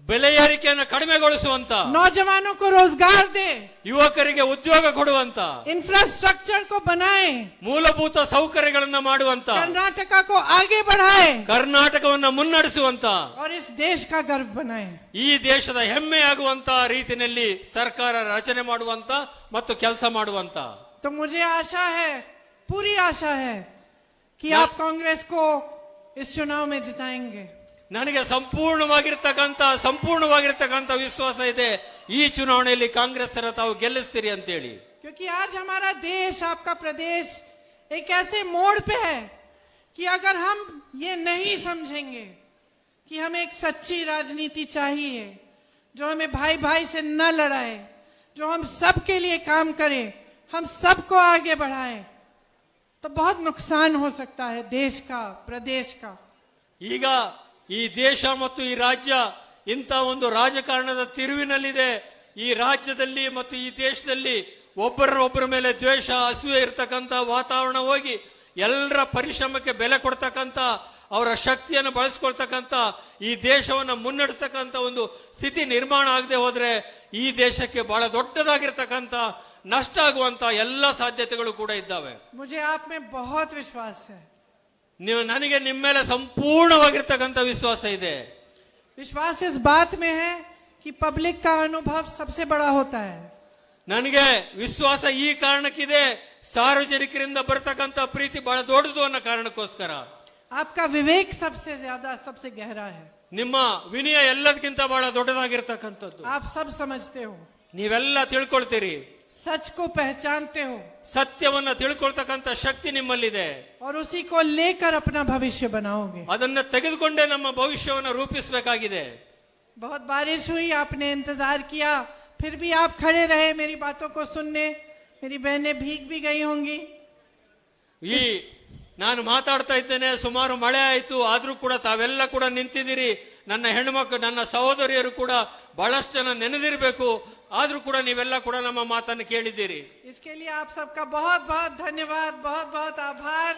ಬೆಲೆ ಏರಿಕೆಯನ್ನು ಕಡಿಮೆಗೊಳಿಸುವಂತ, नौजवानों को रोजगार दे, ಯುವಕರಿಗೆ ಉದ್ಯೋಗ ಕೊಡುವಂತ, इंफ्रास्ट्रक्चर को बनाए, ಮೂಲಭೂತ ಸೌಕರ್ಯಗಳನ್ನ ಮಾಡುವಂತ, कर्नाटका को आगे बढ़ाए ಕರ್ನಾಟಕವನ್ನ ಮುನ್ನಡೆಸುವಂತ, और इस देश का गर्व बनाए. ಈ ದೇಶದ ಹೆಮ್ಮೆಯಾಗುವಂತ ರೀತಿಯಲ್ಲಿ ಸರ್ಕಾರ ರಚನೆ ಮಾಡುವಂತ ಮತ್ತು ಕೆಲಸ ಮಾಡುವಂತ. तो मुझे आशा है, पूरी आशा है कि आप कांग्रेस को इस चुनाव में जिताएंगे. ನನಗೆ ಸಂಪೂರ್ಣವಾಗಿರ್ತಕ್ಕಂಥ ವಿಶ್ವಾಸ ಇದೆ, ಈ ಚುನಾವಣೆಯಲ್ಲಿ ಕಾಂಗ್ರೆಸ್ ತಾವು ಗೆಲ್ಲಿಸ್ತೀರಿ ಅಂತೇಳಿ. क्योंकि आज हमारा देश, आपका प्रदेश एक ऐसे मोड़ पे है कि अगर हम ये नहीं समझेंगे कि हमें एक सच्ची राजनीति चाहिए, जो हमें भाई भाई से न लड़ाए, जो हम सबके लिए काम करे, हम सबको आगे बढ़ाए, तो बहुत नुकसान हो सकता है देश का, प्रदेश का. ಈಗ ಈ ದೇಶ ಮತ್ತು ಈ ರಾಜ್ಯ ಇಂಥ ಒಂದು ರಾಜಕಾರಣದ ತಿರುವಿನಲ್ಲಿದೆ. ಈ ರಾಜ್ಯದಲ್ಲಿ ಮತ್ತು ಈ ದೇಶದಲ್ಲಿ ಒಬ್ಬರ ಮೇಲೆ ದ್ವೇಷ, ಅಸೂಯೆ ಇರತಕ್ಕಂಥ ವಾತಾವರಣ ಹೋಗಿ ಎಲ್ಲರ ಪರಿಶ್ರಮಕ್ಕೆ ಬೆಲೆ ಕೊಡ್ತಕ್ಕಂಥ, ಅವರ ಶಕ್ತಿಯನ್ನು ಬಳಸ್ಕೊಳ್ತಕ್ಕಂಥ, ಈ ದೇಶವನ್ನು ಮುನ್ನಡೆಸ್ತಕ್ಕಂಥ ಒಂದು ಸ್ಥಿತಿ ನಿರ್ಮಾಣ ಆಗದೆ ಹೋದ್ರೆ ಈ ದೇಶಕ್ಕೆ ಬಹಳ ದೊಡ್ಡದಾಗಿರ್ತಕ್ಕಂಥ ನಷ್ಟ ಆಗುವಂತ ಎಲ್ಲ ಸಾಧ್ಯತೆಗಳು ಕೂಡ ಇದ್ದಾವೆ. मुझे आप में बहुत विश्वास है. ನನಗೆ ನಿಮ್ಮ ಮೇಲೆ ಸಂಪೂರ್ಣವಾಗಿರ್ತಕ್ಕಂಥ ವಿಶ್ವಾಸ ಇದೆ. विश्वास इस बात में है कि पब्लिक का अनुभव सबसे बड़ा होता है. ನನಗೆ ವಿಶ್ವಾಸ ಈ ಕಾರಣಕ್ಕಿದೆ, ಸಾರ್ವಜನಿಕರಿಂದ ಬರತಕ್ಕಂಥ ಪ್ರೀತಿ ಬಹಳ ದೊಡ್ಡದು ಅನ್ನೋ ಕಾರಣಕ್ಕೋಸ್ಕರ. आपका विवेक सबसे ज्यादा, सबसे गहरा है. ನಿಮ್ಮ ವಿನಯ ಎಲ್ಲದಕ್ಕಿಂತ ಬಹಳ ದೊಡ್ಡದಾಗಿರ್ತಕ್ಕಂಥದ್ದು. आप सब समझते हो, ನೀವೆಲ್ಲ ತಿಳ್ಕೊಳ್ತೀರಿ, सच को पहचानते हो ಸತ್ಯವನ್ನ ತಿಳ್ಕೊಳ್ತಕ್ಕಂಥ ಶಕ್ತಿ ನಿಮ್ಮಲ್ಲಿದೆ. और उसी को लेकर अपना भविष्य बनाओगे. ಅದನ್ನ ತೆಗೆದುಕೊಂಡೇ ನಮ್ಮ ಭವಿಷ್ಯವನ್ನು ರೂಪಿಸಬೇಕಾಗಿದೆ. बहुत बारिश हुई, आपने इंतजार किया, फिर भी आप खड़े रहे मेरी बातों को सुनने. मेरी बहनें भीग भी गई होंगी. ಈ ನಾನು ಮಾತಾಡ್ತಾ ಇದ್ದೇನೆ, ಸುಮಾರು ಮಳೆ ಆಯ್ತು, ಆದ್ರೂ ಕೂಡ ತಾವೆಲ್ಲ ಕೂಡ ನಿಂತಿದ್ದೀರಿ. ನನ್ನ ಹೆಣ್ಮಕ್ಳು, ನನ್ನ ಸಹೋದರಿಯರು ಕೂಡ ಬಹಳಷ್ಟು ಜನ ನೆನೆದಿರಬೇಕು, ಆದ್ರೂ ಕೂಡ ನೀವೆಲ್ಲ ಕೂಡ ನಮ್ಮ ಮಾತನ್ನು ಕೇಳಿದ್ದೀರಿ. इसके लिए आप सबका बहुत बहुत धन्यवाद, बहुत बहुत आभार.